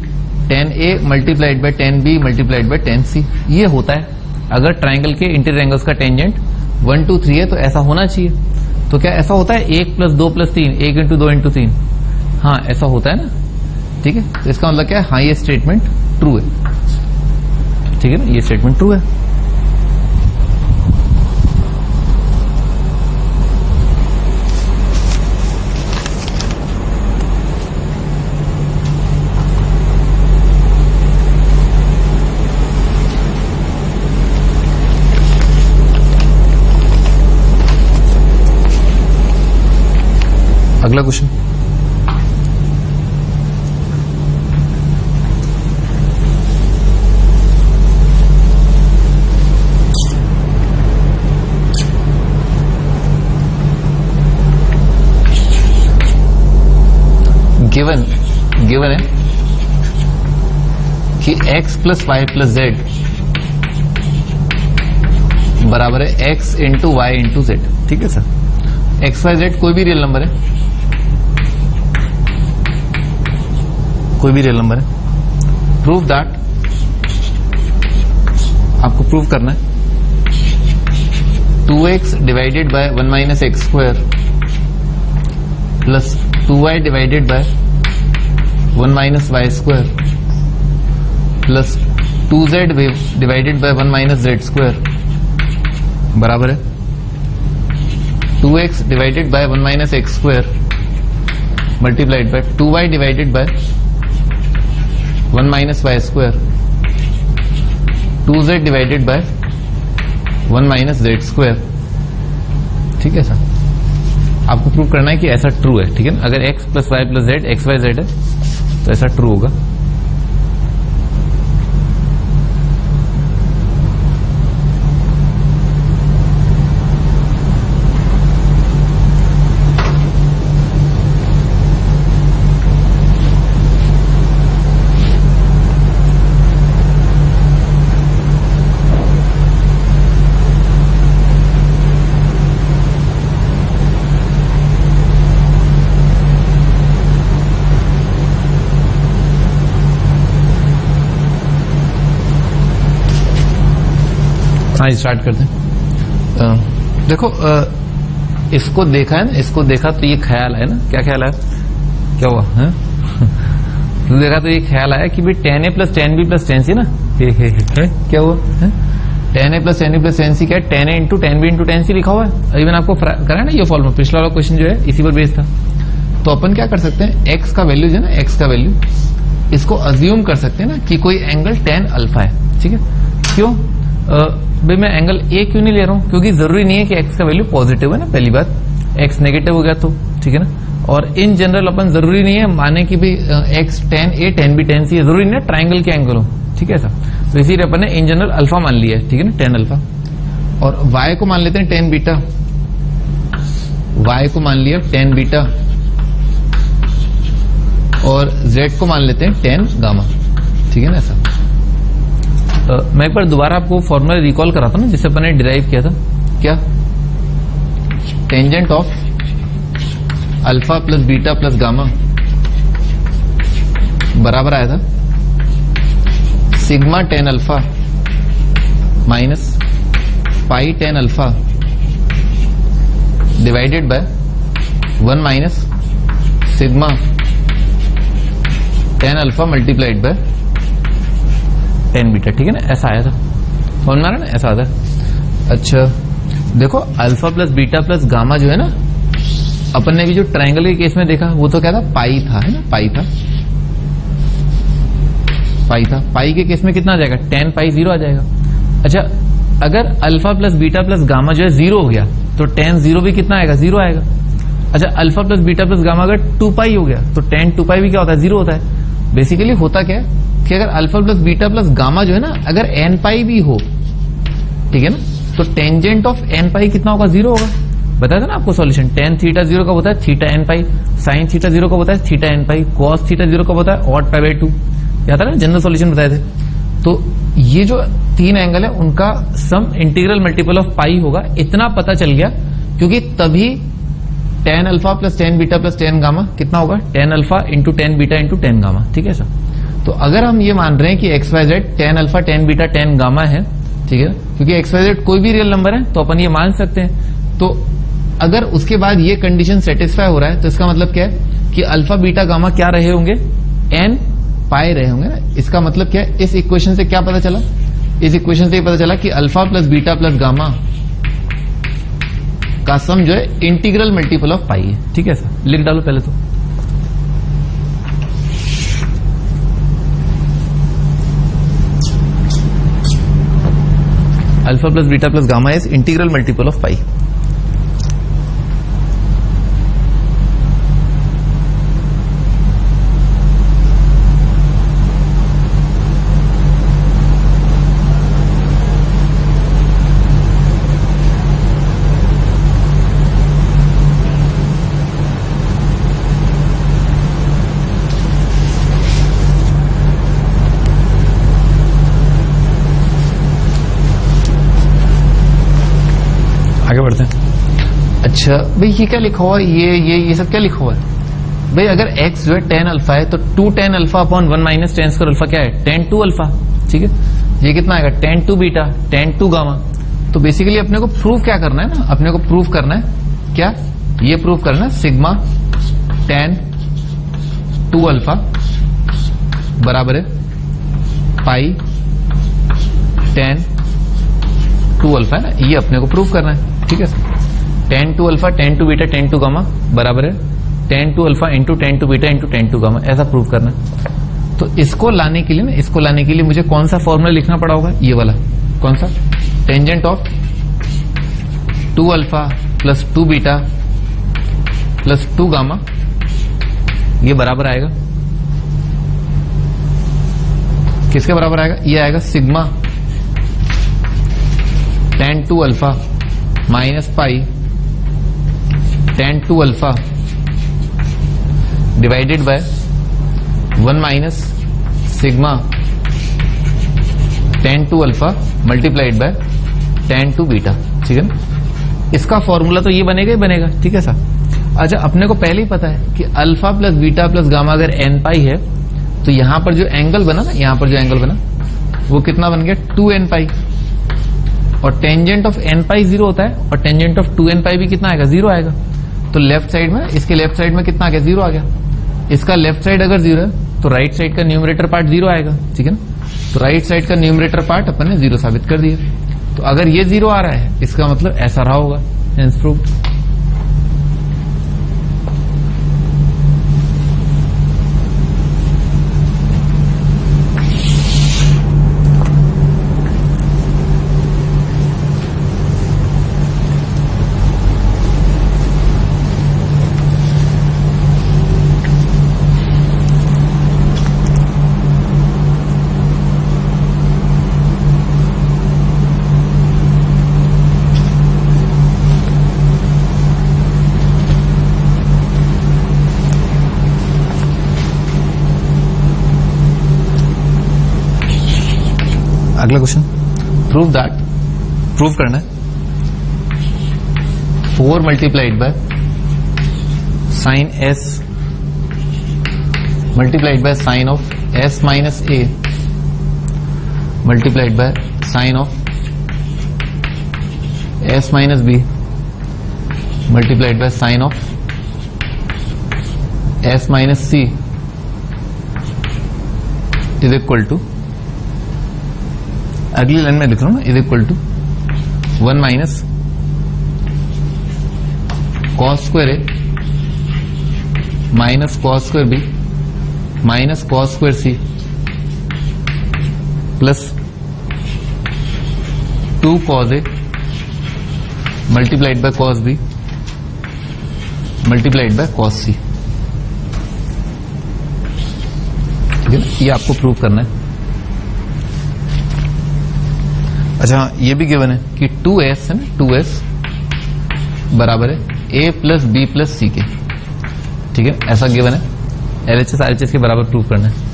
tan A multiplied by ten b multiplied by tan c. ये होता है अगर ट्राइंगल के इंटीरियर एंगल्स का टेंजेंट 1, 2, 3 है तो ऐसा होना चाहिए। तो क्या ऐसा होता है 1 + 2 + 3, 1 × 2 × 3? हाँ ऐसा होता है ना। ठीक है, तो इसका मतलब क्या है, हाँ ये स्टेटमेंट ट्रू है। ठीक है ना, ये स्टेटमेंट ट्रू है। अगला क्वेश्चन, गिवन है कि x + y + z बराबर है x × y × z। ठीक है सर, x, y, z कोई भी रियल नंबर है, कोई भी रियल नंबर है। प्रूव दैट, आपको प्रूव करना है 2x divided by 1 - x² plus 2y divided by 1 - y² plus 2z divided by 1 - z² बराबर है 2x divided by 1 - x² multiplied by 2y divided by 1 - y², 2z divided by 1 - z²। ठीक है सर, आपको प्रूव करना है कि ऐसा ट्रू है। ठीक है ना, अगर x + y + z x, y, z है तो ऐसा ट्रू होगा। हाँ स्टार्ट करते हैं। देखो इसको देखा है ना, इसको देखा तो ये ख्याल है ना, क्या ख्याल है, क्या हुआ है? तो देखा तो ये ख्याल आया कि भाई tan a plus tan b plus tan c ना, क्या हुआ है? tan a plus tan b plus tan c क्या है? tan a into tan b into tan c लिखा हुआ है। अभी मैंने आपको करा ना ये फॉर्मूला, पिछला वाला क्वेश्चन जो है इसी पर बेस्ड था। तो अपन क्या कर सकते हैं, x का वैल्यू जो है ना, x का वैल्यू इसको अज्यूम कर सकते हैं ना कि कोई एंगल tan अल्फा है, ठीक है। क्यों भाई मैं एंगल a क्यों नहीं ले रहा हूं? क्योंकि जरूरी नहीं है कि x का वैल्यू पॉजिटिव है ना, पहली बात, x नेगेटिव हो गया तो ठीक है ना। और इन जनरल अपन जरूरी नहीं है माने कि भाई x tan a tan b tan c है, जरूरी नहीं है ट्राइंगल के एंगल हो, ठीक है सर। तो इसीलिए अपन ने इन जनरल अल्फा मान लिया है, ठीक है ना, tan अल्फा। और y को मान लेते हैं tan बीटा, y को मान लिया tan बीटा, और z को मान लेते हैं tan गामा, ठीक है ना ऐसा। मैं एक बार दोबारा आपको फॉर्मूला रिकॉल कराता हूं ना, जिसे अपन ने डिराइव किया था, क्या, tangent of alpha plus beta plus gamma बराबर आया था sigma tan alpha minus pi tan alpha divided bye 1 minus sigma tan alpha multiplied by tan beta, ठीक है ना, ऐसा आया था। समझ में आ रहा है ना, ऐसा आता है। अच्छा देखो alpha plus beta plus gamma जो है ना, अपन ने भी जो ट्रायंगल के केस में देखा वो तो क्या था, पाई था, है ना, पाई था, पाई था। पाई के केस में कितना आ जाएगा, tan पाई 0 आ जाएगा। अच्छा अगर alpha plus beta plus gamma जो है 0 हो गया तो tan 0 भी कितना आएगा, 0 आएगा। अच्छा alpha plus beta plus gamma अगर 2 पाई हो गया तो tan 2 पाई भी क्या होता है, 0 होता है। बेसिकली होता क्या है कि अगर alpha plus beta plus gamma जो है ना, अगर n पाई भी हो, ठीक है ना, तो टेंजेंट ऑफ n पाई कितना होगा, 0 होगा। बताया था ना आपको सॉल्यूशन, tan थीटा 0 कब होता है, थीटा n पाई, साइन थीटा 0 कब होता है, थीटा n पाई, कॉस थीटा 0 कब होता है, ऑड पाई बाय 2। याद है ना, जनरल सॉल्यूशन बताए थे। तो ये जो 3 एंगल है उनका सम इंटीग्रल मल्टीपल ऑफ पाई होगा, इतना पता चल गया, क्योंकि तभी tan alpha plus tan beta plus tan gamma कितना होगा, tan alpha into tan beta into tan gamma, ठीक है सर। तो अगर हम ये मान रहे हैं कि X Y Z tan alpha tan beta tan gamma है, ठीक है, क्योंकि एक्स वाई जेड कोई भी रियल नंबर है तो अपन ये मान सकते हैं। तो अगर उसके बाद ये कंडीशन सेटिस्फाई हो रहा है तो इसका मतलब क्या है कि अल्फा बीटा गामा क्या रहे होंगे, n पाई रहे होंगे ना। इसका मतलब क्या है, इस इक्वेशन से क्या पता चला, इस इक्वेशन से ये पता चला कि alpha plus beta plus gamma का सम जो है इंटीग्रल मल्टीपल ऑफ पाई है, ठीक है सर। लिख डालो पहले तो, alpha plus beta plus gamma is integral multiple of pi. आगे बढ़ते हैं। अच्छा भाई ये क्या लिखा हुआ है, ये सब क्या लिखा हुआ है भाई? अगर x जो है tan अल्फा है तो 2 tan alpha upon 1 minus tan square alpha क्या है, tan 2 अल्फा, ठीक है। ये कितना आएगा, tan 2 बीटा tan 2 गामा। तो बेसिकली अपने को प्रूव क्या करना है ना, अपने को प्रूव करना है क्या, ये प्रूव करना है सिग्मा tan 2 अल्फा बराबर है पाई tan 2 अल्फा है ना, ये अपने को प्रूव करना है, ठीक है sir. tan 2 alpha tan 2 beta tan 2 gamma बराबर है tan 2 alpha into tan 2 beta into tan 2 gamma, ऐसा प्रूव करना है। तो इसको लाने के लिए ना, इसको लाने के लिए मुझे कौन सा फॉर्मूला लिखना पड़ा होगा, ये वाला, कौन सा, tangent of 2 alpha plus 2 beta plus 2 gamma, ये बराबर आएगा किसके बराबर आएगा, ये आएगा sigma tan 2 alpha minus pi tan 2 alpha divided bye 1 minus sigma tan 2 alpha multiplied by tan 2 beta, ठीक है ना। इसका फॉर्मूला तो ये बनेगा ही बनेगा, ठीक है सर। अच्छा अपने को पहले ही पता है कि alpha plus beta plus gamma अगर n पाई है तो यहां पर जो एंगल बना ना, यहां पर जो एंगल बना वो कितना बन गया, 2n पाई, और टेंजेंट ऑफ एन पाई 0 होता है और टेंजेंट ऑफ 2n पाई भी कितना आएगा, 0 आएगा। तो लेफ्ट साइड में, इसके लेफ्ट साइड में कितना आ गया, 0 आ गया। इसका लेफ्ट साइड अगर 0 है तो राइट साइड का न्यूमरेटर पार्ट 0 आएगा, ठीक है ना। तो राइट साइड का न्यूमरेटर पार्ट अपन ने 0 साबित कर दिया। तो अगर ये 0 आ रहा है इसका मतलब ऐसा रहा होगा, हेंस प्रूव्ड। अगला क्वेश्चन, प्रूव दैट, प्रूव करना है 4 multiplied by sine S multiplied by sine of S minus A multiplied by sine of S minus B multiplied by sine of S minus C is equal to, अगली लाइन में लिख रहा हूं ना, is equal to 1 minus cos square A minus cos square B minus cos square C plus 2 cos A multiplied by cos b multiplied by cos c, ठीक है। ये आपको प्रूव करना है। अच्छा, ये भी गिवन है कि 2s है ना, 2s बराबर है a प्लस बी प्लस सी के, ठीक है, ऐसा गिवन है। LHS RHS के बराबर प्रूव करना है।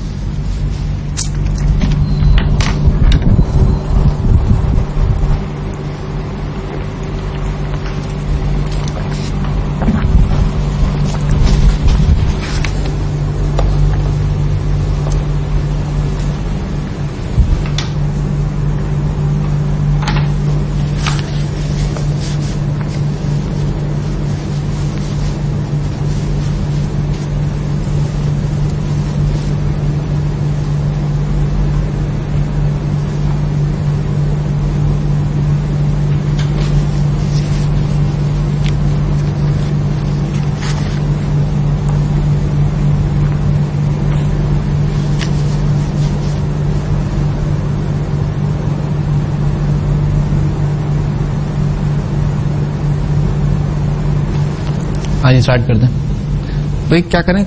आज स्टार्ट करते हैं। तो क्या करें,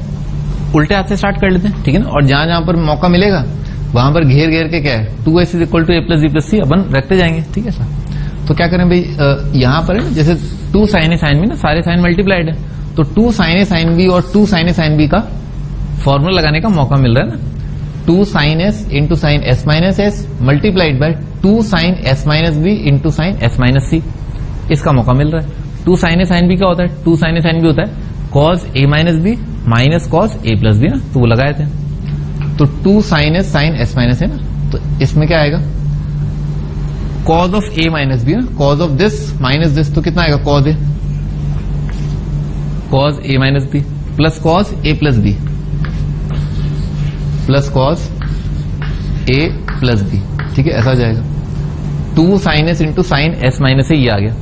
उल्टे हाथ से स्टार्ट कर लेते हैं, ठीक है ना। और जहां जहां पर मौका मिलेगा वहां पर घेर घेर के क्या है, 2s is equal to a plus B plus c अपन रखते जाएंगे, ठीक है सर। तो क्या करें भाई, यहां पर है जैसे 2 साइन ए साइन बी ना, सारे साइन मल्टीप्लाइड है, तो 2 साइन ए साइन बी और 2 साइन ए साइन बी का फॉर्मूला लगाने का मौका मिल रहा है ना। 2 sine S into sine S minus s multiplied by 2 sine S minus B into sine S minus c, इसका मौका मिल रहा है। 2 साइन ए साइन बी क्या होता है, 2 साइन ए साइन बी होता है कॉस ए माइनस बी माइनस कॉस ए प्लस बी ना, तो वो लगाए थे। तो 2 sine S sine S minus है ना, तो इसमें क्या आएगा, cos of A minus B ना, cos of this minus this, तो कितना आएगा, cos A, cos A minus B plus cos A plus B plus cos A plus B, ठीक है, ऐसा आ जाएगा। 2 sine S into sine S minus A, ये आ गया।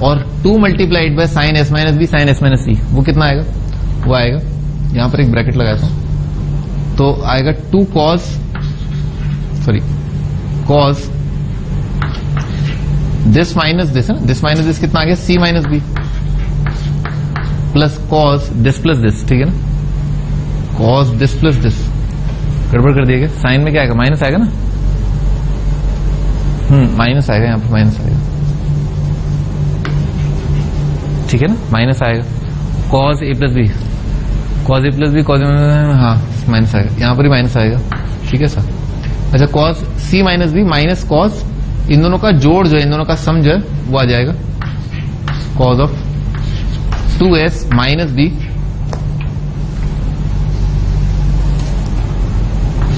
और 2 multiplied by sine S minus B sine S minus C, वो कितना आएगा, वो आएगा, यहां पर एक ब्रैकेट लगाया था, तो आएगा 2 cos, sorry cos this minus this है ना, दिस माइनस दिस कितना आ गया, C minus B plus cos this plus this, ठीक है ना, कॉस दिस प्लस दिस, गड़बड़ कर दिया गया। साइन में क्या आएगा, माइनस आएगा ना, माइनस आएगा, यहां पर माइनस आएगा, ठीक है ना, माइनस आएगा। कॉस ए प्लस बी, कॉस ए प्लस बी, कॉस, हाँ माइनस आएगा, यहां पर ही माइनस आएगा, ठीक है सर। अच्छा, cos c minus B minus cos, इन दोनों का जोड़ जो है, इन दोनों का सम जो है वो आ जाएगा, cos of 2s minus B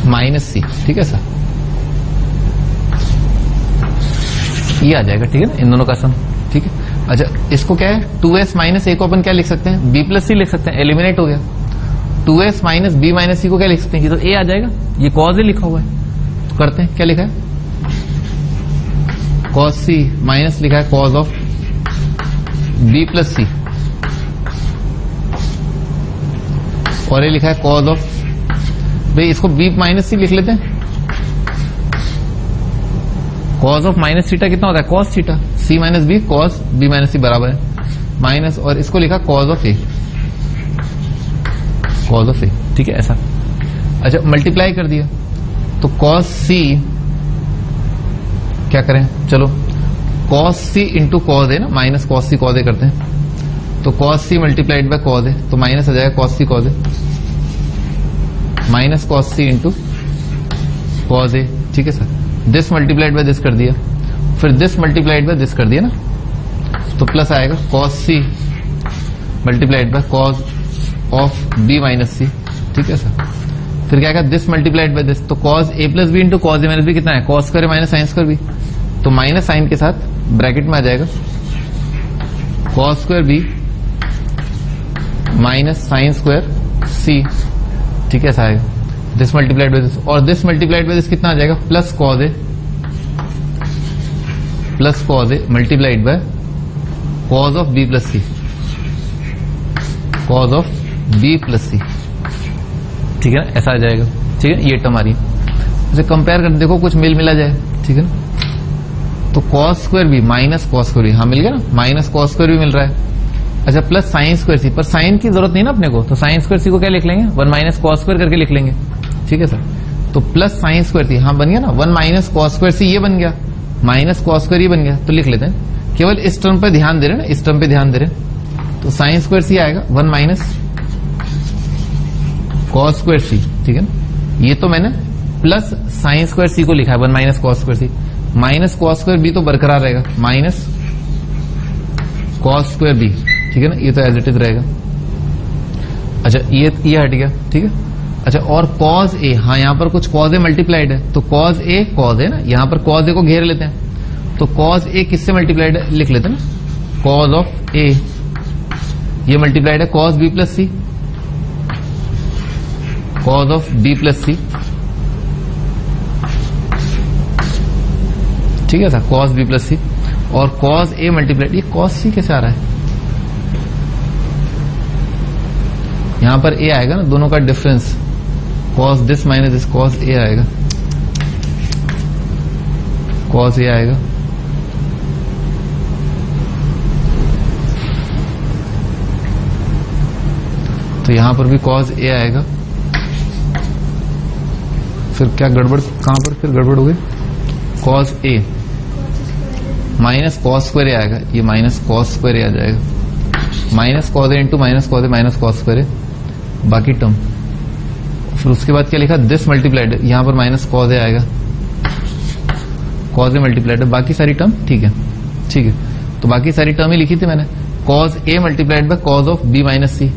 minus सी, ठीक है सर। ये आ जाएगा, ठीक है ना, इन दोनों का सम, ठीक है। अच्छा, इसको क्या है, 2s माइनस ए को अपन क्या लिख सकते हैं, b प्लस सी लिख सकते हैं, एलिमिनेट हो गया। 2s माइनस b माइनस सी को क्या लिख सकते हैं, ये तो a आ जाएगा, ये कॉज ए लिखा हुआ है, तो करते हैं, क्या लिखा है, कॉस सी माइनस लिखा है cos of b plus C, और ये लिखा है कॉज ऑफ, भाई इसको b माइनस सी लिख लेते हैं, कॉज ऑफ माइनस थीटा कितना होता है, cos theta, C minus B cos B minus C बराबर है माइनस, और इसको लिखा cos of A, cos of A, ठीक है, ऐसा। अच्छा, मल्टीप्लाई कर दिया, तो कॉस सी, क्या करें, चलो cos C into cos A ना, minus cos C cos A करते हैं, तो cos C multiplied by cos A, तो माइनस आ जाएगा cos C cos A, minus cos C into cos A, ठीक है sir. This multiplied by this कर दिया, फिर दिस मल्टीप्लाइड बाय दिस कर दिया ना, तो प्लस आएगा cos C multiplied by cos of B minus सी, ठीक है सर। फिर क्या आएगा, दिस मल्टीप्लाइड बाय दिस, तो cos A plus B into cos A minus B कितना है, cos square minus sine square B, तो माइनस साइन के साथ ब्रैकेट में आ जाएगा cos square B minus sine square सी, ठीक है, ऐसा आएगा। दिस मल्टीप्लाइड बाय दिस, और दिस मल्टीप्लाइड बाय दिस कितना आ जाएगा, plus cos A multiplied by cos of B plus C, cos of B plus सी, ठीक है ना, ऐसा आ जाएगा, ठीक है, ये टर्म आ रही है। इसे कंपेयर कर देखो, कुछ मिल मिला जाए, ठीक है ना, तो cos square B minus cos square B, हाँ मिल गया ना, माइनस कॉस स्क्वायर बी मिल रहा है। अच्छा, प्लस साइन स्क्वायर सी, पर साइन की जरूरत नहीं ना अपने को, तो साइन स्क्वायर सी को क्या लिख लेंगे, 1 माइनस कॉस स्क्वायर करके लिख लेंगे, ठीक है सर। तो प्लस साइन स्क्वायर सी, हाँ बन गया ना, 1 माइनस कॉस स्क्वायर सी ये बन गया, माइनस कॉस स्क्वायर ये बन गया, तो लिख लेते हैं, केवल इस टर्म पे ध्यान दे रहे हैं ना, इस टर्म पे ध्यान दे रहे हैं, तो साइन स्क्वायर सी आएगा 1 माइनस कॉस स्क्वायर सी, ठीक है ना, ये तो मैंने प्लस साइन स्क्वायर सी को लिखा है 1 minus cos square c, minus cos square B तो बरकरार रहेगा, माइनस कॉस स्क्वायर बी, ठीक है ना, ये तो एज इट इज रहेगा। अच्छा, ये हट गया, ठीक है। अच्छा, और कॉज ए, हाँ यहाँ पर कुछ कॉज ए मल्टीप्लाइड है, तो कॉज ए ना, यहाँ पर कॉज ए को घेर लेते हैं, तो कॉज ए किससे मल्टीप्लाइड है, लिख लेते हैं ना, कॉज ऑफ ए, ये मल्टीप्लाइड है cos B plus C, cos of B plus सी, ठीक है sir, cos B plus C, और कॉस ए मल्टीप्लाइड, ये कॉस सी कैसे आ रहा है, यहां पर ए आएगा ना, दोनों का difference, cos this minus this, cos A आएगा, कॉस ए आएगा, तो यहां पर भी कॉस ए आएगा, फिर क्या गड़बड़, कहां पर फिर गड़बड़ हो गई, cos A minus cos square ए आएगा, ये माइनस कॉस स्क्वायर ए आ जाएगा, माइनस कॉस ए इंटू माइनस कॉस ए माइनस कॉस स्क्वायर ए, बाकी टर्म। फिर उसके बाद क्या लिखा, दिस मल्टीप्लाइड, यहां पर माइनस कॉस ए आएगा, कॉस ए मल्टीप्लाइड, बाकी सारी टर्म ठीक है, ठीक है, तो बाकी सारी टर्म ही लिखी थी मैंने, cos A multiplied by cos of B minus C,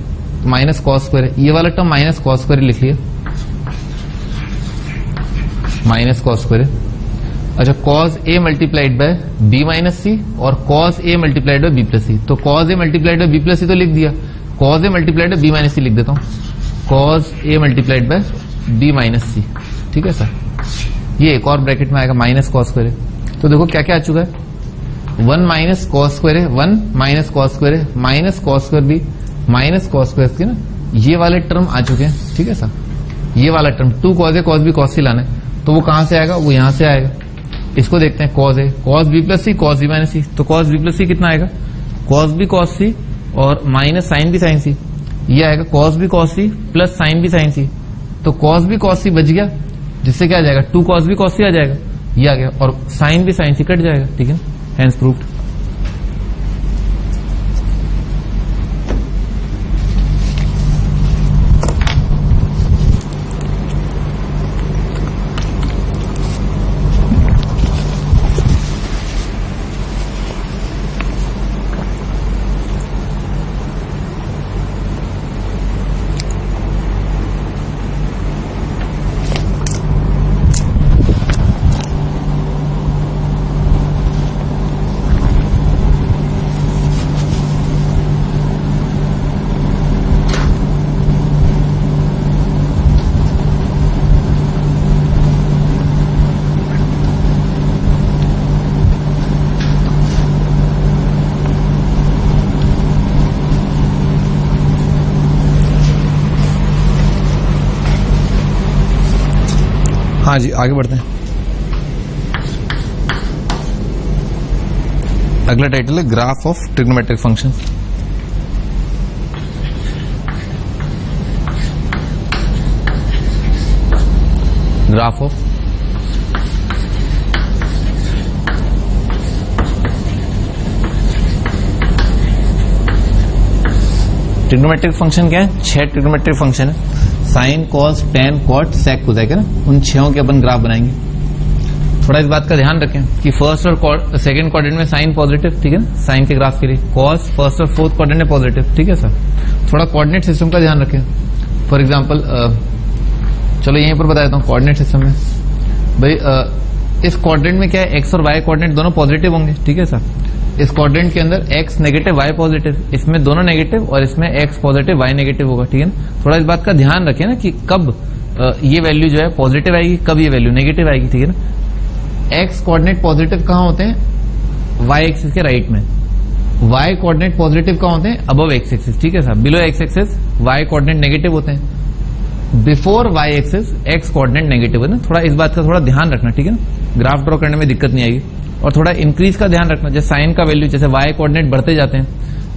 minus cos square, ये वाला टर्म माइनस कॉस स्क्वायर लिख लिया, माइनस कॉस स्क्वायर। अच्छा, cos A multiplied by B minus C और cos A multiplied by B plus C, तो cos A multiplied by B plus C तो लिख दिया, cos A multiplied by B minus C लिख देता हूं, cos A multiplied by B minus सी, ठीक है सर। ये एक और ब्रैकेट में आएगा माइनस कॉस स्क्वायर, तो देखो क्या क्या आ चुका है, 1 माइनस कॉस स्क्वायर है, 1 माइनस कॉस स्क्वायर है, minus cos square B minus cos square के ना, ये वाले टर्म आ चुके हैं, ठीक है सर। ये वाला term 2 cos A cos B cos सी लाना है, तो वो कहां से आएगा, वो यहां से आएगा। इसको देखते हैं, cos A cos B plus C cos B minus सी, तो कॉस बी प्लस सी कितना आएगा, कॉस बी कॉस सी और minus sine B sine C, ये आएगा कॉस बी कॉस सी प्लस साइन बी साइन सी, तो कॉस बी कॉस सी बच गया, जिससे क्या आ जाएगा, 2 कॉस बी कॉस सी आ जाएगा, ये आ गया, और साइन बी साइन सी कट जाएगा, ठीक है, हेंस प्रूव्ड। हाँ जी, आगे बढ़ते हैं। अगला टाइटल है graph of trigonometric function. Graph of trigonometric function क्या है? 6 ट्रिग्नोमेट्रिक फंक्शन है, साइन, कॉस, टेन, कॉट, सेक, कोसेक है ना। उन 6 के अपन ग्राफ बनाएंगे। थोड़ा इस बात का ध्यान रखें कि फर्स्ट और सेकंड क्वाड्रेंट में साइन पॉजिटिव, ठीक है ना, साइन के ग्राफ के लिए। कॉस फर्स्ट और फोर्थ क्वाड्रेंट में पॉजिटिव, ठीक है सर। थोड़ा कोऑर्डिनेट सिस्टम का ध्यान रखें। फॉर एग्जांपल चलो यहीं पर बता देता हूँ कोऑर्डिनेट सिस्टम में भाई, इस क्वाड्रेंट में क्या है, एक्स और वाई कोऑर्डिनेट दोनों पॉजिटिव होंगे, ठीक है सर। इस क्वाड्रेंट के अंदर एक्स नेगेटिव वाई पॉजिटिव, इसमें दोनों नेगेटिव और इसमें एक्स पॉजिटिव वाई नेगेटिव होगा, ठीक है ना। थोड़ा इस बात का ध्यान रखें ना कि कब ये वैल्यू जो है पॉजिटिव आएगी, कब ये वैल्यू नेगेटिव आएगी, ठीक है ना। एक्स कोऑर्डिनेट पॉजिटिव कहाँ होते हैं? वाई एक्सिस के राइट में। वाई कोऑर्डिनेट पॉजिटिव कहाँ होते हैं? अबव एक्स एक्सिस, ठीक है sir. Below X axis Y coordinate negative होते हैं। Before Y axis X coordinate negative है ना। थोड़ा इस बात का थोड़ा ध्यान रखना, ठीक है ना। ग्राफ ड्रॉ करने में दिक्कत नहीं आएगी। और थोड़ा इंक्रीज का ध्यान रखना, जैसे साइन का वैल्यू जैसे वाई कोऑर्डिनेट बढ़ते जाते हैं,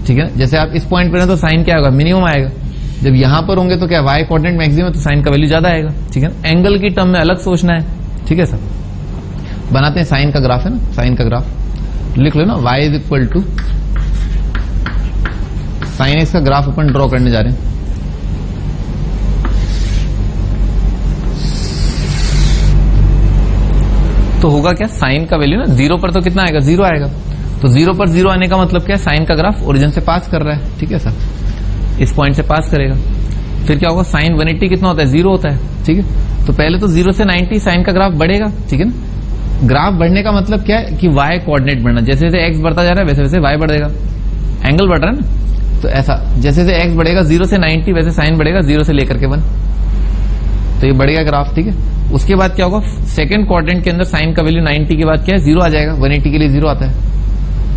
ठीक है। जैसे आप इस पॉइंट पर हैं तो साइन क्या होगा? मिनिमम आएगा। जब यहां पर होंगे तो क्या वाई कोऑर्डिनेट मैक्सिमम है तो साइन का वैल्यू ज्यादा आएगा, ठीक है। एंगल की टर्म में अलग सोचना है, ठीक है सर। बनाते हैं साइन का ग्राफ है ना। साइन का ग्राफ लिख लो ना, y is equal to sine X का ग्राफ अपन ड्रॉ करने जा रहे हैं। तो होगा क्या, साइन का वैल्यू ना 0 पर तो कितना आएगा? 0 आएगा। तो 0 पर 0 आने का मतलब क्या है? साइन का ग्राफ ओरिजिन से पास कर रहा है, ठीक है सर। इस पॉइंट से पास करेगा। फिर क्या होगा? साइन 180 कितना होता है? 0 होता है, ठीक है। तो पहले तो 0 से 90 साइन का ग्राफ बढ़ेगा, ठीक है ना। ग्राफ बढ़ने का मतलब क्या है कि वाई कोऑर्डिनेट बढ़ना। जैसे जैसे एक्स बढ़ता जा रहा है वैसे वैसे वाई बढ़ेगा, एंगल बढ़ रहा है ना। तो ऐसा जैसे जैसे एक्स बढ़ेगा 0 से 90 वैसे साइन बढ़ेगा 0 से लेकर के 1। तो ये बढ़ेगा ग्राफ, ठीक है। उसके बाद क्या होगा? सेकंड क्वाड्रेंट के अंदर साइन का वैल्यू 90 के बाद क्या है? 0 आ जाएगा। 180 के लिए 0 आता है।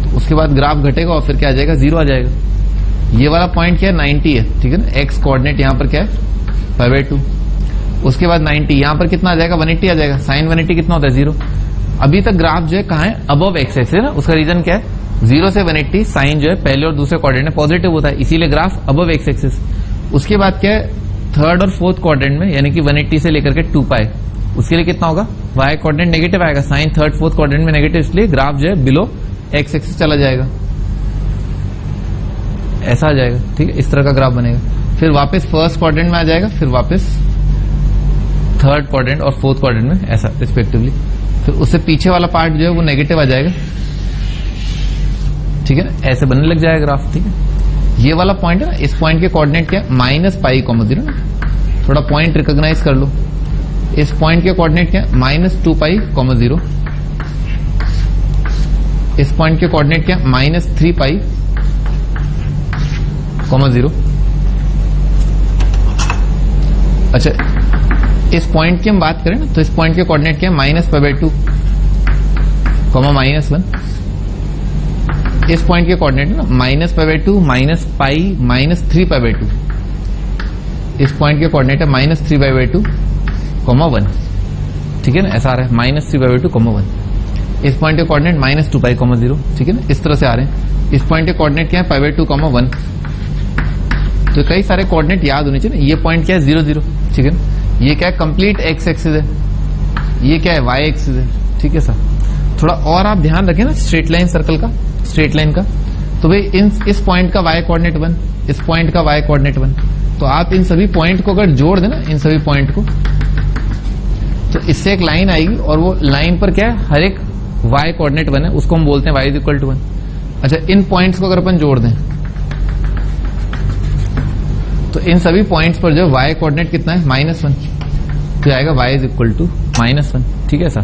तो उसके बाद ग्राफ घटेगा और फिर क्या आ जाएगा? 0 आ जाएगा। ये वाला पॉइंट क्या है? 90 है, ठीक है ना। एक्स कोऑर्डिनेट यहाँ पर क्या है? 5/2। उसके बाद 90 यहाँ पर कितना आ जाएगा? 180 आ जाएगा। साइन 180 कितना होता है? 0। अभी तक ग्राफ जो है कहाँ है? अबव एक्स एक्सिस है ना। उसका रीजन क्या है? 0 से 180 साइन जो है पहले और दूसरे क्वाड्रेंट में पॉजिटिव होता है, इसीलिए ग्राफ अबव एक्स एक्सिस। उसके बाद क्या है? थर्ड और फोर्थ क्वाड्रेंट में यानी कि 180 से लेकर के 2π, उसके लिए कितना होगा? वाई कोऑर्डिनेट नेगेटिव आएगा। साइन थर्ड फोर्थ क्वाड्रेंट में नेगेटिव, इसलिए ग्राफ जो है बिलो एक्स एक्सिस चला जाएगा, ऐसा आ जाएगा, ठीक है। इस तरह का ग्राफ बनेगा। फिर वापस फर्स्ट क्वाड्रेंट में आ जाएगा, फिर वापस थर्ड क्वाड्रेंट और फोर्थ क्वाड्रेंट में, ऐसा रिस्पेक्टिवली। फिर उससे पीछे वाला पार्ट जो है वो नेगेटिव आ जाएगा, ठीक है ना। ऐसे बनने लग जाएगा ग्राफ, ठीक है। ये वाला पॉइंट है ना, इस पॉइंट के कोऑर्डिनेट क्या है? -π, 0 ना। थोड़ा पॉइंट रिकॉग्नाइज कर लो। इस पॉइंट के कोऑर्डिनेट क्या है? -2π, 0। इस पॉइंट के कोऑर्डिनेट क्या है? -3π, 0। अच्छा, इस पॉइंट की हम बात करें ना तो इस पॉइंट के कोऑर्डिनेट क्या है? -π/2, -1। इस पॉइंट के कोऑर्डिनेट ना -π/2, -π, -3π/2। इस पॉइंट के कोऑर्डिनेट है -3π/2, 1, ठीक है ना। ऐसा आ रहा है -3π/2, 1। इस पॉइंट के कोऑर्डिनेट -2π, 0, ठीक है ना। इस तरह से आ रहे हैं। इस पॉइंट के कोऑर्डिनेट क्या है? π/2, 1। तो कई सारे कोऑर्डिनेट याद होने चाहिए। ये पॉइंट क्या है? 0, 0, ठीक है ना। ये क्या है? कंप्लीट एक्स एक्सिस है। ये क्या है? वाई एक्सिस है, ठीक है सर। थोड़ा और आप ध्यान रखें ना स्ट्रेट लाइन सर्कल का, स्ट्रेट लाइन का। तो भाई इस पॉइंट का वाई कोऑर्डिनेट 1, इस पॉइंट का वाई कोऑर्डिनेट 1। तो आप इन सभी पॉइंट को अगर जोड़ देना, इन सभी पॉइंट को, तो इससे एक लाइन आएगी और वो लाइन पर क्या है? हर एक वाई कोऑर्डिनेट 1 है, उसको हम बोलते हैं वाई इज इक्वल टू 1। अच्छा, इन पॉइंट्स को अगर अपन जोड़ दें तो इन सभी पॉइंट्स पर जो वाई कोऑर्डिनेट कितना है? -1। तो आएगा वाई इज इक्वल टू -1, ठीक है सर।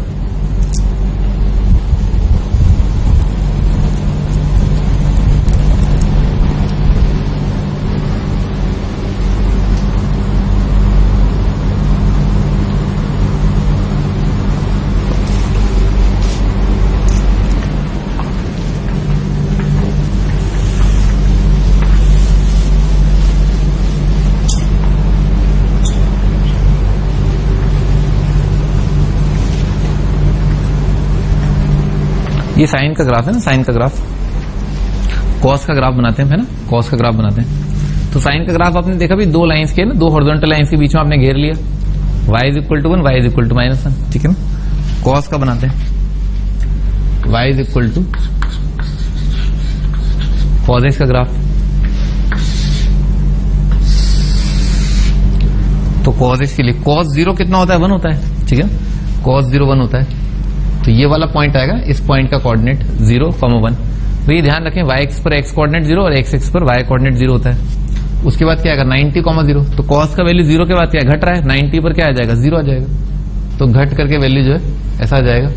ये साइन का ग्राफ है ना, साइन का ग्राफ। कॉस का ग्राफ बनाते हैं, है ना, कॉस का ग्राफ बनाते हैं। तो साइन का ग्राफ आपने देखा भी, दो लाइंस के ना, दो हॉरिजॉन्टल लाइंस के बीच में आपने घेर लिया, y is equal to 1, y is equal to -1, ठीक है ना। कॉस का बनाते हैं, y is equal to cos x का ग्राफ। तो cos x के लिए cos 0 कितना होता है, 1 होता है, ठीक है। cos 0 1 होता है, तो ये वाला पॉइंट आएगा, इस पॉइंट का कोऑर्डिनेट 0, 1। तो ये ध्यान रखें, y x पर x कोऑर्डिनेट 0 और x x पर y कोऑर्डिनेट 0 होता है। उसके बाद क्या आएगा, 90, 0। तो cos का वैल्यू 0 के बाद क्या घट रहा है, 90 पर क्या आ जाएगा, 0 आ जाएगा। तो घट करके वैल्यू जो है ऐसा आ जाएगा,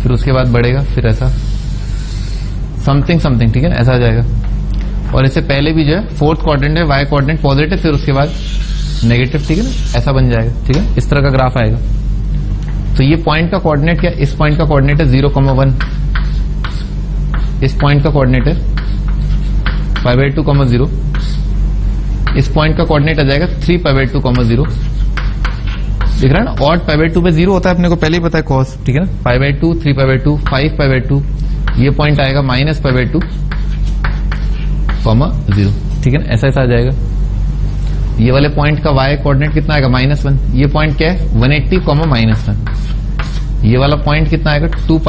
फिर उसके बाद बढ़ेगा, फिर ऐसा समथिंग समथिंग, ठीक है, ऐसा आ जाएगा। और इससे पहले भी जो है फोर्थ क्वाड्रेंट है, y कोऑर्डिनेट पॉजिटिव, फिर उसके बाद नेगेटिव, ठीक है ना, ऐसा बन जाएगा, ठीक है। इस तरह का ग्राफ आएगा। तो ये पॉइंट का कोऑर्डिनेट क्या, इस पॉइंट का कोऑर्डिनेट है 0, 1। इस पॉइंट का कोऑर्डिनेट है π/2, 0। इस पॉइंट का कोऑर्डिनेट आ जाएगा 3π/2, 0। दिख रहा है ना, ऑड π/2 पे 0 होता है, अपने को पहले ही पता है cos, ठीक है ना। π/2, 3π/2, 5π/2, ये पॉइंट आएगा -π/2, 0, ठीक है ना, ऐसा ऐसा आ जाएगा। ये वाले पॉइंट का y कोऑर्डिनेट कितना आएगा, -1। ये पॉइंट क्या है, 180, -1। ये वाला पॉइंट कितना आएगा, 2π,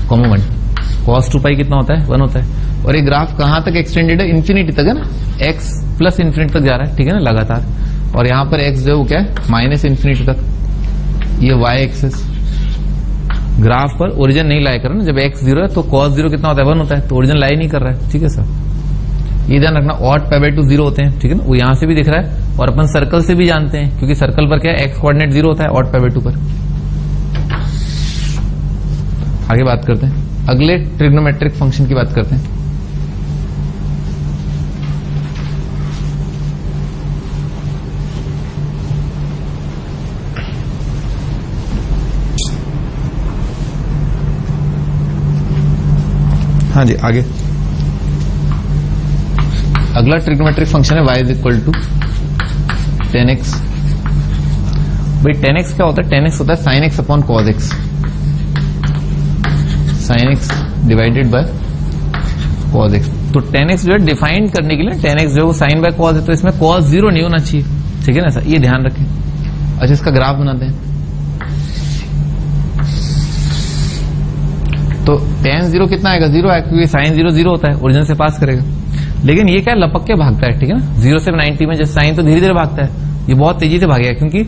1। cos 2π कितना होता है, 1 होता है। और ये ग्राफ कहां तक एक्सटेंडेड है, इन्फिनिटी तक है ना, x प्लस इन्फिनिटी तक जा रहा है, ठीक है ना, लगातार। और यहां पर x जो है वो क्या है, -इन्फिनिटी तक। ये y एक्सिस ग्राफ पर ओरिजिन नहीं लाई कर रहा ना, जब x 0 है तो cos 0 कितना होता है, 1 होता है, तो ओरिजिन लाई नहीं कर रहा है, ठीक है सर। ये ध्यान रखना, ऑड π/2 0 होते हैं, ठीक है ना, वो यहां से भी दिख रहा है और अपन सर्कल से भी जानते हैं, क्योंकि सर्कल पर क्या है, x कोऑर्डिनेट 0 होता है ऑड π/2 पर। आगे बात करते हैं, अगले ट्रिग्नोमेट्रिक फंक्शन की बात करते हैं। हाँ जी, आगे अगला ट्रिग्नोमेट्रिक फंक्शन है y is equal to 10x। भाई 10x क्या होता है, 10x होता है sin x upon cos x, sin x divided by cos x। तो 10x जो है डिफाइन करने के लिए 10x जो है वो sin बाय cos है, तो इसमें cos 0 नहीं होना चाहिए, ठीक है ना, ऐसा ये ध्यान रखें। अच्छा, इसका ग्राफ बनाते हैं। तो tan 0 कितना आएगा, 0 आएगा, क्योंकि sin 0 0 होता है, ओरिजिन से पास करेगा। लेकिन ये क्या लपक के भागता है, ठीक है ना, 0 से 90 में, जैसे साइन तो धीरे धीरे भागता है, ये बहुत तेजी से भागेगा, क्योंकि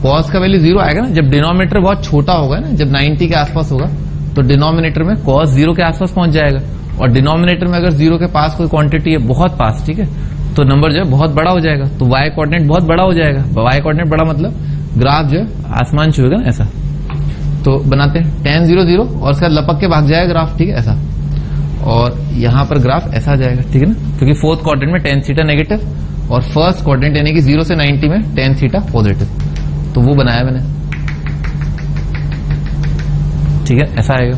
cos का वैल्यू 0 आएगा ना, जब डिनोमिनेटर बहुत छोटा होगा ना, जब 90 के आसपास होगा, तो डिनोमिनेटर में cos 0 के आसपास पहुंच जाएगा। और डिनोमिनेटर में अगर 0 के पास कोई क्वांटिटी है बहुत पास, ठीक है, तो नंबर जो है बहुत बड़ा हो जाएगा, तो y कोऑर्डिनेट बहुत बड़ा हो जाएगा। y कोऑर्डिनेट बड़ा मतलब ग्राफ जो है आसमान छुएगा ना, ऐसा। तो बनाते हैं tan 0 0 और उसका लपक के भाग जाएगा ग्राफ, ठीक है, ऐसा। और यहां पर ग्राफ ऐसा आ जाएगा, ठीक है ना, क्योंकि फोर्थ क्वाड्रेंट में tan थीटा नेगेटिव और फर्स्ट क्वाड्रेंट यानी कि 0 से 90 में tan थीटा पॉजिटिव, तो वो बनाया मैंने, ठीक है, ऐसा आएगा।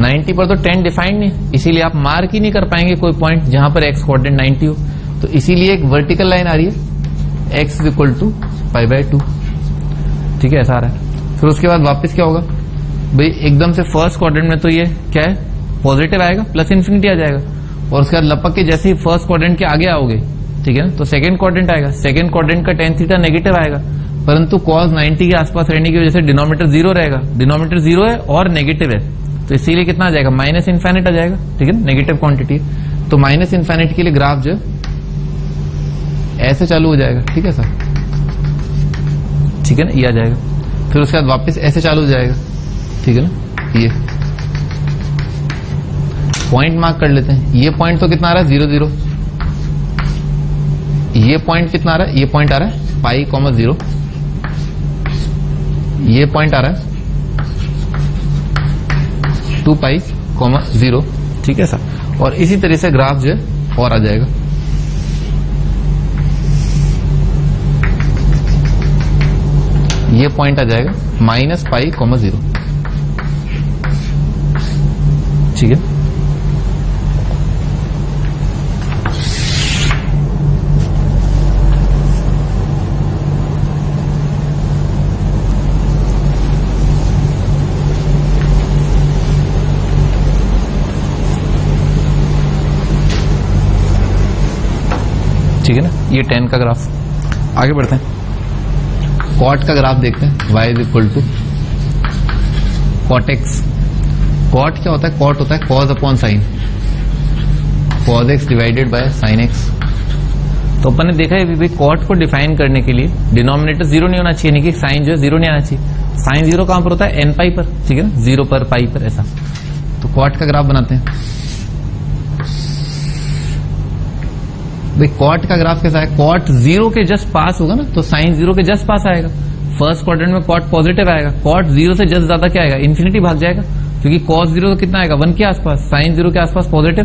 90 पर तो tan डिफाइंड नहीं, इसीलिए आप मार्क ही नहीं कर पाएंगे कोई पॉइंट जहां पर x क्वाड्रेंट 90 हो, तो इसीलिए एक वर्टिकल लाइन आ रही है, x इज इक्वल टू π/2, ठीक है, ऐसा आ रहा है। फिर उसके बाद वापस क्या होगा भाई, एकदम से फर्स्ट क्वाड्रेंट में तो ये क्या है, पॉजिटिव आएगा, प्लस इन्फिनिटी आ जाएगा। और उसके बाद लपक के जैसे ही फर्स्ट क्वाड्रेंट के आगे आओगे, ठीक है ना, तो सेकंड क्वाड्रेंट आएगा, सेकंड क्वाड्रेंट का tan थीटा नेगेटिव आएगा, परंतु cos 90 के आसपास रहने की वजह से डिनोमिनेटर 0 रहेगा, डिनोमिनेटर 0 है और नेगेटिव है, तो इसीलिए कितना आ जाएगा, -इन्फिनिटी आ जाएगा, ठीक है, नेगेटिव क्वांटिटी। तो -इन्फिनिटी के लिए ग्राफ जो ऐसे चालू हो जाएगा, ठीक है सर, ठीक है ना, ये आ जाएगा। फिर उसके बाद वापस ऐसे चालू हो जाएगा, ठीक है ना। ये पॉइंट मार्क कर लेते हैं, ये पॉइंट तो कितना आ रहा है, 0 0। ये पॉइंट कितना आ रहा है, ये पॉइंट आ रहा है π, 0। ये पॉइंट आ रहा है 2π, 0, ठीक है सर। और इसी तरह से ग्राफ जो है और आ जाएगा। ये पॉइंट आ जाएगा -π, 0, ठीक है। ठीक है ना, ये tan का ग्राफ। आगे बढ़ते हैं, कॉट का ग्राफ देखते हैं। y is equal to cot X. Cot क्या होता है? कॉट होता है cos upon sine, cos X divided by sine X. तो अपन ने देखा है भाई कॉट को डिफाइन करने के लिए डिनोमिनेटर जीरो नहीं होना चाहिए, यानी कि साइन जो है जीरो नहीं आना चाहिए। साइन जीरो कहां पर होता है? एन पाई पर, ठीक है ना, 0 पर पाई पर ऐसा। तो कॉट का ग्राफ बनाते हैं भाई। कॉट का ग्राफ कैसा है? कॉट 0 के जस्ट पास होगा ना, तो साइन 0 के जस्ट पास आएगा। फर्स्ट क्वाड्रेंट में कॉट पॉजिटिव आएगा, कॉट 0 से जस्ट ज्यादा क्या आएगा? इन्फिनिटी भाग जाएगा, क्योंकि कॉस 0 तो कितना आएगा? 1 के आसपास, साइन 0 के आसपास पॉजिटिव,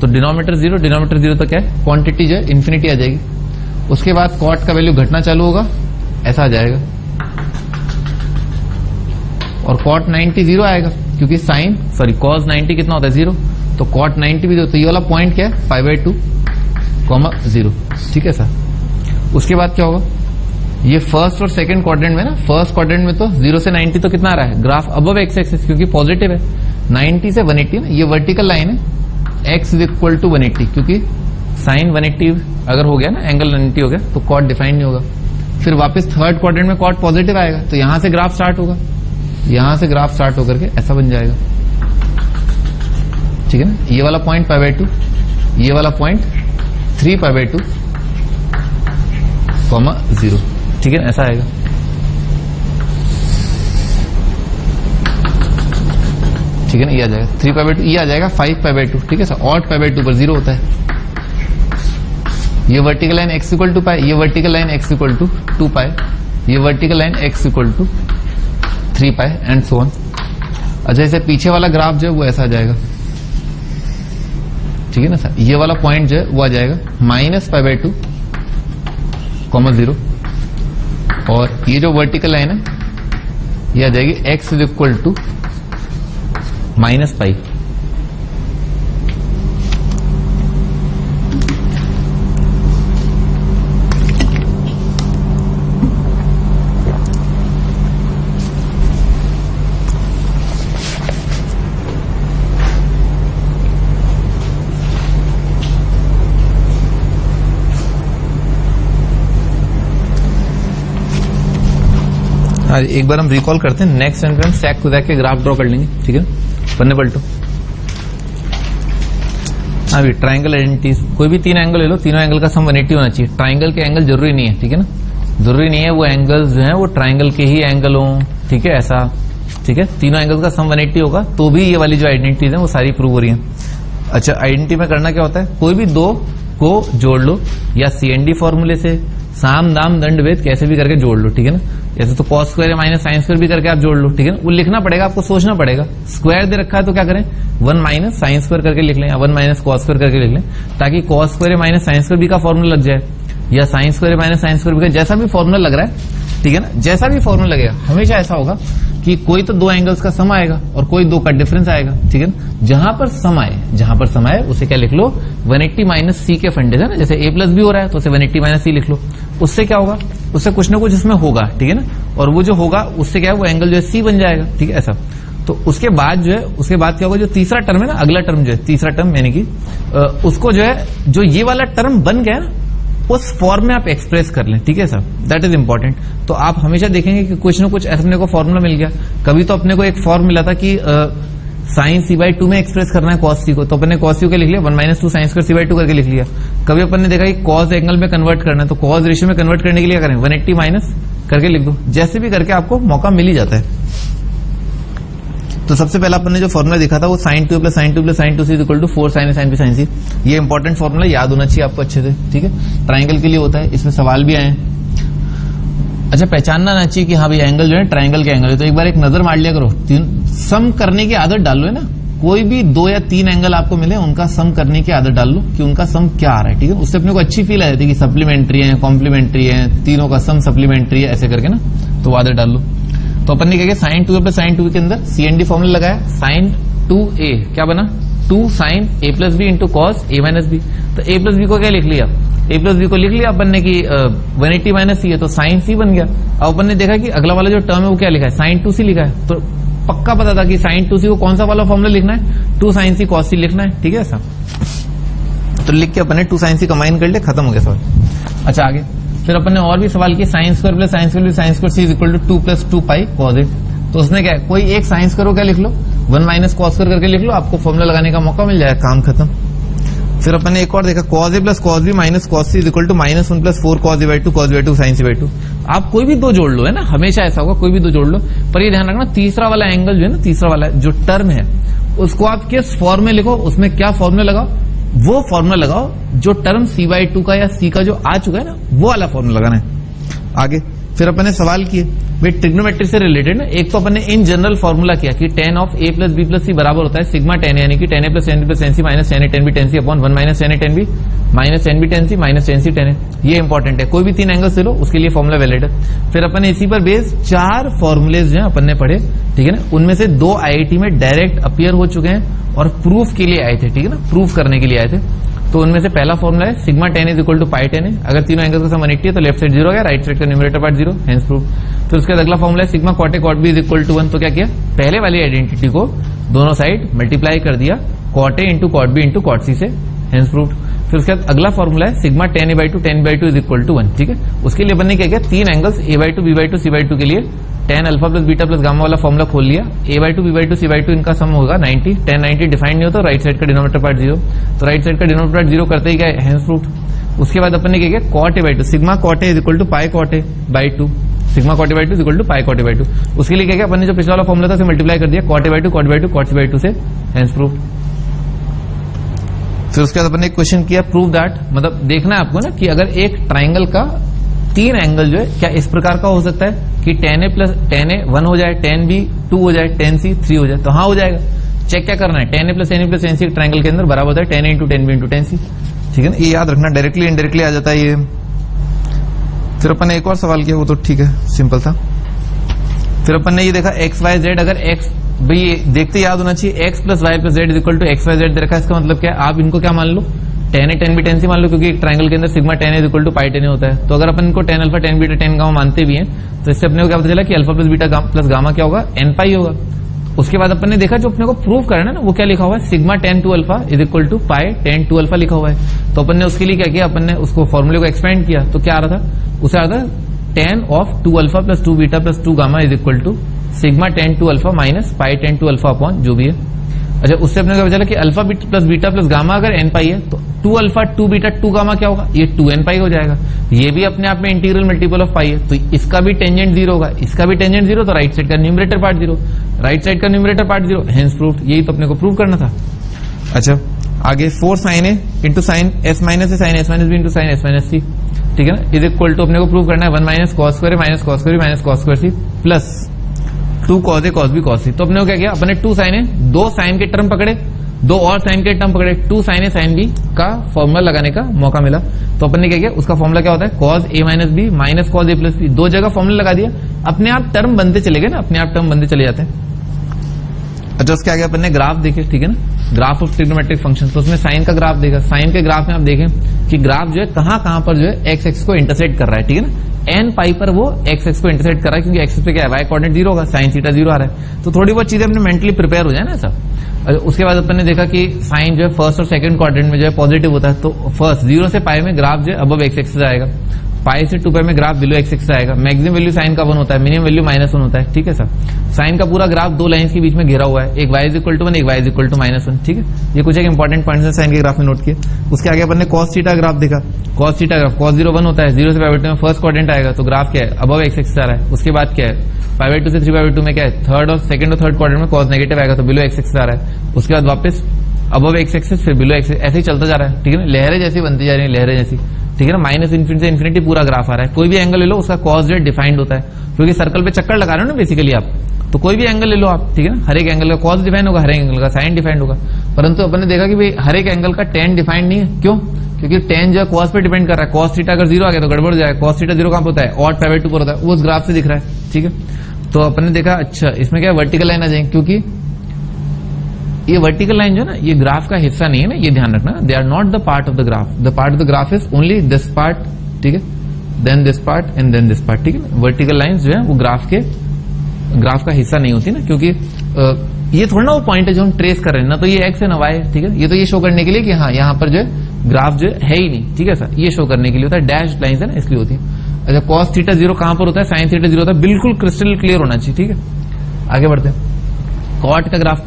तो डिनोमिनेटर 0, डिनोमिनेटर 0 तो क्या है? क्वांटिटी जो है इन्फिनिटी आ जाएगी। उसके बाद कॉट का वैल्यू घटना चालू होगा, ऐसा आ जाएगा, और कॉट 90 0 आएगा, क्योंकि साइन कॉस 90 कितना होता है? 0, तो कॉट 90 भी 0। तो ये वाला पॉइंट क्या है? π/2, 0, ठीक है सर। उसके बाद क्या होगा? ये फर्स्ट और सेकंड क्वाड्रेंट में ना, फर्स्ट क्वाड्रेंट में तो 0 से 90 तो कितना आ रहा है? ग्राफ अबव एक्स एक्सिस, क्योंकि पॉजिटिव है। 90 से 180 ना, ये वर्टिकल लाइन है, x इज इक्वल टू 180, क्योंकि साइन 180 अगर हो गया ना, एंगल 180 हो गया, तो कॉट डिफाइन नहीं होगा। फिर वापस थर्ड क्वाड्रेंट में कॉट पॉजिटिव आएगा, तो यहां से ग्राफ स्टार्ट होगा, यहां से ग्राफ स्टार्ट होकर के ऐसा बन जाएगा, ठीक है ना। ये वाला पॉइंट π/2, ये वाला पॉइंट 3π/2, 0, ठीक है, ऐसा आएगा। ठीक है ना, ये आ जाएगा 3π/2, ये आ जाएगा 5π/2, ठीक है सर। ऑड π/2 पर 0 होता है। ये vertical line x equal to pi, ये vertical line x equal to 2 pi, ये vertical line x equal to 3 pi and so on. अच्छा, इसे पीछे वाला ग्राफ जो है वो ऐसा आ जाएगा, ठीक है ना सर। ये वाला पॉइंट जो है वो आ जाएगा -π/2, 0, और ये जो वर्टिकल लाइन है ये आ जाएगी x इज इक्वल टू -π। एक बार हम रिकॉल करते हैं, नेक्स्ट सेंटेंस सेक कोसैक के ग्राफ ड्रॉ कर लेंगे, ठीक है। पन्ने पलटो। अभी ट्राइंगल आइडेंटिटीज, कोई भी 3 एंगल ले लो, तीनों एंगल का सम 180 होना चाहिए। ट्राइंगल के एंगल जरूरी नहीं है, ठीक है ना, जरूरी नहीं है वो एंगल्स जो है वो ट्राइंगल के ही एंगल हो, ठीक है, ऐसा, ठीक है। तीनों एंगल का सम 180 होगा, तो भी ये वाली जो आइडेंटिटीज है वो सारी प्रूव हो रही है। अच्छा, आइडेंटिटी में करना क्या होता है? कोई भी दो को जोड़ लो, या CND फॉर्मूले से, साम दाम दंड भेद कैसे भी करके जोड़ लो, ठीक है ना। जैसे तो cos square minus sine square भी करके आप जोड़ लो, ठीक है ना। वो लिखना पड़ेगा, आपको सोचना पड़ेगा। स्क्वायर दे रखा है तो क्या करें? 1 माइनस साइन स्क्वायर करके लिख लें, या 1 माइनस कॉस स्क्वायर करके लिख लें, ताकि cos square minus sine square भी का फॉर्मूला लग जाए, या sine square minus sine square भी का, जैसा भी फॉर्मूला लग रहा है, ठीक है ना। जैसा भी फॉर्मूला लगेगा हमेशा ऐसा होगा कि कोई तो 2 एंगल्स का सम आएगा और कोई 2 का डिफरेंस आएगा, ठीक है ना। जहां पर सम आए उसे क्या लिख लो? 180 माइनस सी के फंडे है ना। जैसे a प्लस बी हो रहा है तो उसे 180 माइनस सी लिख लो। उससे क्या होगा? उससे कुछ ना कुछ इसमें होगा, ठीक है ना। और वो जो होगा उससे क्या है, वो एंगल जो है सी बन जाएगा, ठीक है, ऐसा। तो उसके बाद जो है, उसके बाद क्या होगा? जो तीसरा टर्म है ना, अगला टर्म जो है, तीसरा टर्म यानी कि उसको जो है, जो ये वाला टर्म बन गया ना, उस फॉर्म में आप एक्सप्रेस कर लें, ठीक है सर, दैट इज इंपॉर्टेंट। तो आप हमेशा देखेंगे कि कुछ ना कुछ अपने को फॉर्मूला मिल गया। कभी तो अपने को एक फॉर्म मिला था कि साइन c/2 में एक्सप्रेस करना है cos c को, तो अपन ने cos c के लिख लिया 1 माइनस 2 साइन स्क्वायर c/2 करके लिख लिया। कभी अपन ने देखा कि cos एंगल में कन्वर्ट करना है, तो cos रेशियो में कन्वर्ट करने के लिए क्या करें? 180 माइनस करके लिख दो। जैसे भी करके आपको मौका मिल ही जाता है। तो सबसे पहला अपन ने जो फॉर्मूला देखा था वो sin 2 plus sin 2 plus sin 2c equal to 4 sin a sin b sin c। ये इंपॉर्टेंट फॉर्मूला याद होना चाहिए आपको अच्छे से, ठीक है। ट्राइंगल के लिए होता है, इसमें सवाल भी आए हैं। अच्छा, पहचानना ना चाहिए कि हाँ भाई एंगल जो है ट्राइंगल के एंगल है, तो एक बार एक नजर मार लिया करो। सम करने की आदत डाल लो, है ना। कोई भी 2 या 3 एंगल आपको मिले, उनका सम करने की आदत डाल लो कि उनका सम क्या आ रहा है, ठीक है। उससे अपने को अच्छी फील आ जाती है कि सप्लीमेंट्री है, कॉम्प्लीमेंट्री है, तीनों का सम सप्लीमेंट्री है, ऐसे करके ना, तो वो आदत डाल लो। तो अपन ने क्या किया? sin 2a plus sin 2b के अंदर CND फॉर्मूला लगाया। sin 2a क्या बना? 2 sin a plus b into cos a minus b। तो a प्लस b को क्या लिख लिया? a प्लस b को लिख लिया अपन ने कि 180 माइनस c है, तो sin c बन गया। अब अपन ने देखा कि अगला वाला जो टर्म है वो क्या लिखा है? sin 2c लिखा है। तो पक्का पता था कि sin 2c को कौन सा वाला फॉर्मूला लिखना है? 2 sin c cos c लिखना है, ठीक है ऐसा। तो लिख के अपन ने 2 sin c कंबाइन कर ले, खत्म हो गया सवाल। अच्छा आगे फिर अपन ने और भी सवाल किया, sine square plus sine square sine square C is equal to 2 plus 2 pi cos A. तो उसने क्या है, कोई एक साइन स्क्वायर को क्या लिख लो 1 माइनस कॉस स्क्वायर करके लिख लो, आपको फॉर्मूला लगाने का मौका मिल जाएगा, काम खत्म। फिर अपन ने एक और देखा, cos A plus cos B minus cos C is equal to -1 plus 4 cos A by 2 cos B by 2 sine C by 2। आप कोई भी दो जोड़ लो, है ना, हमेशा ऐसा होगा, कोई भी दो जोड़ लो, पर ये ध्यान रखना तीसरा वाला एंगल जो है ना, तीसरा वाला जो टर्म है उसको आप किस फॉर्म में लिखो, उसमें क्या फॉर्मूला लगाओ, वो फॉर्मूला लगाओ जो टर्म सी बाई 2 का या सी का जो आ चुका है ना, वो वाला फॉर्मूला लगाना है। आगे फिर अपन ने सवाल किए भाई ट्रिग्नोमेट्री से रिलेटेड ना, एक तो अपन ने इन जनरल फॉर्मूला किया कि tan of a plus b plus c बराबर होता है सिग्मा tan, यानी कि tan a plus tan b plus tan c minus tan a tan b tan c upon 1 minus tan a tan b minus tan b tan c minus tan c tan a। ये इंपॉर्टेंट है, कोई भी 3 एंगल्स ले लो उसके लिए फॉर्मूला वैलिड है। फिर अपन ने इसी पर बेस 4 फॉर्मूलेज जो है अपन ने पढ़े, ठीक है ना, उनमें से 2 IIT में डायरेक्ट अपीयर हो चुके हैं और प्रूफ के लिए आए थे, ठीक है ना, प्रूफ करने के लिए आए थे। तो उनमें से पहला फॉर्मूला है sigma tan is equal to pi tan a। अगर तीनों एंगल्स का सम 180 है तो लेफ्ट साइड 0 हो गया, राइट साइड का न्यूमरेटर पार्ट 0, हेंस प्रूफ। फिर उसके बाद अगला फॉर्मूला है sigma cot a cot b is equal to 1। तो क्या किया, पहले वाली आइडेंटिटी को दोनों साइड मल्टीप्लाई कर दिया cot a into cot b into cot c से, हेंस प्रूफ। फिर उसके बाद अगला फॉर्मूला है sigma tan a by 2 tan b by 2 is equal to 1, ठीक है। उसके लिए बनने क्या किया, 3 angles a by 2 b by 2 c by 2 के लिए tan alpha plus beta plus gamma वाला फॉर्मूला खोल लिया, a by 2 b by 2 c by 2 इनका सम होगा 90, tan 90 डिफाइंड नहीं होता, राइट साइड का डिनोमिनेटर पार्ट 0, तो राइट साइड का डिनोमिनेटर पार्ट 0 करते ही क्या है, हेंस प्रूफ। उसके बाद अपन ने क्या किया, cot a by 2 sigma cot a is equal to pi cot a by 2, sigma cot a by 2 is equal to pi cot a by 2। उसके लिए क्या किया अपन ने, जो पिछला वाला फॉर्मूला था उसे मल्टीप्लाई कर दिया cot a by 2 cot by 2 cot c by 2 से, हेंस प्रूफ। फिर उसके बाद अपन ने एक क्वेश्चन किया, प्रूव दैट, मतलब देखना है आपको ना कि अगर एक ट्राइंगल का 3 एंगल जो है क्या इस प्रकार का हो सकता है कि tan a plus tan a 1 हो जाए, tan b 2 हो जाए, tan c 3 हो जाए। तो हाँ हो जाएगा। चेक क्या करना है, tan a plus tan b plus tan c triangle के अंदर बराबर होता है tan a into tan b into tan c, ठीक है ना, ये याद रखना, डायरेक्टली इनडायरेक्टली आ जाता है ये। फिर अपन ने एक और सवाल किया, वो तो ठीक है, सिंपल था। फिर अपन ने ये देखा x y z, अगर x, भाई देखते याद होना चाहिए, x plus Y plus Z is equal to X Y Z देखा, इसका मतलब क्या है, आप इनको क्या मान लो, tan a tan b tan c मान लो, क्योंकि एक ट्राइंगल के अंदर sigma tan is equal to pi tan होता है। तो अगर अपन इनको tan alpha tan beta tan gamma मानते भी हैं तो इससे अपने को क्या पता चला कि alpha plus beta plus gamma क्या होगा, n पाई होगा। उसके बाद अपन ने देखा जो अपने को प्रूव करना है ना, वो क्या लिखा हुआ है, sigma tan 2 alpha is equal to pi tan 2 alpha लिखा हुआ है। तो अपन ने उसके लिए क्या किया, अपन ने उसको फॉर्मूले को एक्सपेंड किया, तो क्या आ रहा था, उसे आ रहा था tan of 2 alpha plus 2 beta plus 2 gamma is equal to sigma tan 2 alpha minus pi tan 2 alpha upon जो भी है। अच्छा, उससे अपने को पता चला कि alpha plus beta plus gamma अगर n पाई है तो 2 अल्फा 2 बीटा 2 गामा क्या होगा, ये 2n पाई हो जाएगा। ये भी अपने आप में इंटीग्रल मल्टीपल ऑफ पाई है, तो इसका भी टेंजेंट 0 होगा, इसका भी टेंजेंट 0, तो राइट साइड का न्यूमरेटर पार्ट 0, राइट साइड का न्यूमरेटर पार्ट 0, हेंस प्रूफ। यही तो अपने को प्रूव करना था। अच्छा आगे 4 sin a into sine s minus A sine s minus B into sine s minus सी, ठीक है ना, इज इक्वल टू अपने को प्रूव करना है 1 minus cos square minus cos square minus cos square C plus 2 cos a cos b cos c। तो अपने को क्या किया, अपने 2 sin a, 2 साइन के टर्म पकड़े, 2 और साइन के टर्म पकड़े, 2 sin a sin b का फॉर्मूला लगाने का मौका मिला। तो अपन ने क्या किया, उसका फॉर्मूला क्या होता है, cos a minus B minus cos a plus b, 2 जगह फॉर्मूला लगा दिया, अपने आप टर्म बनते चले गए ना, अपने आप टर्म बनते चले जाते हैं। अच्छा उसके आगे अपन ने ग्राफ देखे, ठीक है ना, ग्राफ ऑफ ट्रिग्नोमेट्रिक फंक्शन, तो उसमें साइन का ग्राफ देखा। साइन के ग्राफ में आप देखें कि ग्राफ जो है कहां पर जो है एक्स एक्स को इंटरसेक्ट कर रहा है, ठीक है ना, एन पाई पर वो एक्स एक्स को इंटरसेक्ट कर रहा है, क्योंकि एक्स पे क्या है, वाई कोऑर्डिनेट 0 होगा, साइन थीटा 0 आ रहा है। तो थोड़ी बहुत चीजें अपने मेंटली प्रिपेयर हो जाए ना सब। उसके बाद अपन ने देखा कि साइन जो है फर्स्ट और सेकंड क्वाड्रेंट में जो है पॉजिटिव होता है, तो फर्स्ट 0 से पाई में ग्राफ जो है अबव एक्स एक्सिस आएगा, पाई से 2 पाई में ग्राफ बिलो एक्स एक्सिस आएगा, मैक्सिमम वैल्यू साइन का 1 होता है, मिनिमम वैल्यू -1 होता है, ठीक है सर। साइन का पूरा ग्राफ 2 लाइंस के बीच में घेरा हुआ है, एक y इज इक्वल टू 1, एक y इज इक्वल टू -1, ठीक है। ये कुछ एक इंपॉर्टेंट पॉइंट्स है साइन के ग्राफ में नोट किए। उसके आगे अपन ने cos थीटा ग्राफ देखा, cos थीटा ग्राफ cos 0 1 होता है, 0 से पाई बाई 2 में फर्स्ट क्वाड्रेंट आएगा, तो ग्राफ क्या है, अबव एक्स एक्सिस आ रहा है। उसके बाद क्या है, पाई बाई 2 से 3 पाई बाई 2 में क्या है, थर्ड और सेकंड और थर्ड क्वाड्रेंट में cos नेगेटिव आएगा, तो बिलो एक्स एक्सिस आ रहा है। उसके बाद वापस अबव एक्स एक्सिस फिर बिलो एक्स, ऐसे ही चलता जा रहा है, ठीक है ना, लहरें जैसी बनती जा रही है, लहरें जैसी, ठीक है ना, माइनस इन्फिनिटी से इन्फिनिटी पूरा ग्राफ आ रहा है। कोई भी एंगल ले लो उसका cos z डिफाइंड होता है, क्योंकि सर्कल पे चक्कर लगा रहे हो ना बेसिकली आप, तो कोई भी एंगल ले लो आप, ठीक है ना, हर एक एंगल का cos डिफाइंड होगा, हर एक एंगल का साइन डिफाइंड होगा। परंतु अपन ने देखा कि भाई हर एक एंगल का tan डिफाइंड नहीं है, क्यों, क्योंकि tan जो है cos पे डिपेंड कर रहा है। cos थीटा अगर 0 आ गया तो गड़बड़ हो जाएगा, cos थीटा 0 कहां पर होता है, ऑड पाई बाई 2 पर होता है, वो उस ग्राफ से दिख रहा है, ठीक है। तो अपन ने देखा अच्छा इसमें क्या वर्टिकल लाइन आ जाएंगे, क्योंकि ये वर्टिकल लाइन जो है ना ये ग्राफ का हिस्सा नहीं है ना, ये ध्यान रखना, they are not the part of the graph, the part of the graph is only this part, ठीक है, then this part and then this part, ठीक है। वर्टिकल लाइंस जो है वो ग्राफ का हिस्सा नहीं होती ना, क्योंकि ये थोड़ा ना वो पॉइंट है जो हम ट्रेस कर रहे हैं ना, तो ये एक्स है ना वाई है, ठीक है। ये तो ये शो करने के लिए कि हाँ यहाँ पर जो है ग्राफ जो है ही नहीं, ठीक है सर, ये शो करने के लिए होता है, डैश लाइन है ना इसलिए होती है। अच्छा, cos थीटा 0 कहां पर होता है, sin थीटा 0 होता है, बिल्कुल क्रिस्टल क्लियर होना चाहिए, ठीक है। आगे बढ़ते हैं। कॉट का ग्राफ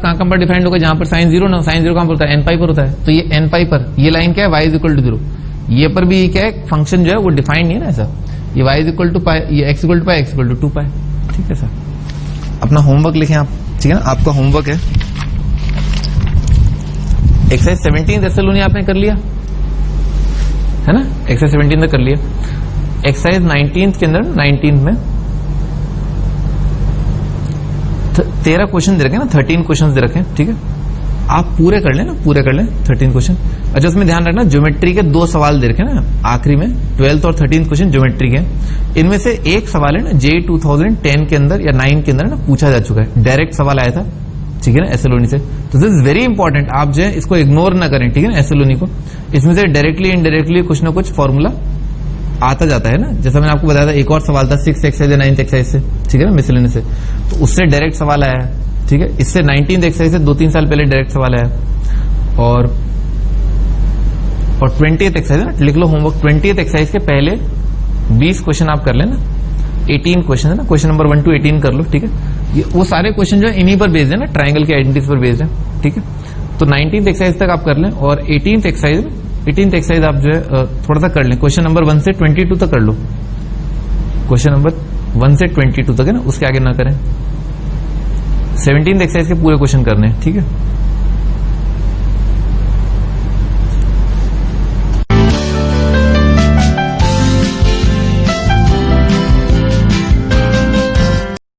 कहां पर डिफाइंड होगा, जहां पर sin 0 ना, sin 0 कहां पर होता है, n पाई पर होता है, तो ये n पाई पर ये लाइन क्या है, y इज इक्वल टू 0, ये पर भी क्या है, फंक्शन जो है वो डिफाइंड नहीं है ना ऐसा, ये y is equal to pi, ये x equal to pi, x equal to 2 pi, ठीक है सर। अपना होमवर्क लिखें आप, ठीक है ना, आपका होमवर्क है एक्सरसाइज 17 एसएलओनी आपने कर लिया है ना, एक्सरसाइज 17 तक कर लिया। एक्सरसाइज 19 के अंदर 19 में 13 क्वेश्चन दे रखे ना, 13 क्वेश्चन दे रखे, ठीक है, आप पूरे कर लें ना, पूरे कर लें 13 क्वेश्चन। अच्छा, उसमें ध्यान रखना ज्योमेट्री के 2 सवाल दे रखे ना आखिरी में, 12th और 13th क्वेश्चन ज्योमेट्री के, इनमें से एक सवाल है ना जे 2010 के अंदर या 9 के अंदर ना पूछा जा चुका है, डायरेक्ट सवाल आया था, ठीक है ना, एसएलओनी से। तो दिस इज वेरी इंपॉर्टेंट, आप जो है इसको इग्नोर ना करें, ठीक है ना, एसएलओनी को। इसमें से डायरेक्टली इनडायरेक्टली कुछ ना कुछ फॉर्मूला आता जाता है ना, जैसा मैंने आपको बताया था, एक और सवाल था 6th एक्सरसाइज या 9th एक्सरसाइज से, ठीक है ना, मिसलेनियस से, तो उससे डायरेक्ट सवाल आया है, ठीक है। इससे 19th एक्सरसाइज से 2-3 साल पहले डायरेक्ट सवाल आया, और 20th एक्सरसाइज ना, लिख लो होमवर्क, 20th एक्सरसाइज के पहले 20 क्वेश्चन आप कर लेना, 18 क्वेश्चन है ना, क्वेश्चन नंबर 1 to 18 कर लो, ठीक है। ये वो सारे क्वेश्चन जो है इन्हीं पर बेस्ड है ना, ट्रायंगल के आइडेंटिटीज पर बेस्ड है, ठीक है। तो 19th एक्सरसाइज तक आप कर लें, और 18th एक्सरसाइज आप जो है थोड़ा सा कर लें, क्वेश्चन नंबर 1 से 22 तक कर लो, क्वेश्चन नंबर 1 से 22 तक है ना, उसके आगे ना करें। 17th एक्सरसाइज के पूरे क्वेश्चन करने हैं, ठीक है।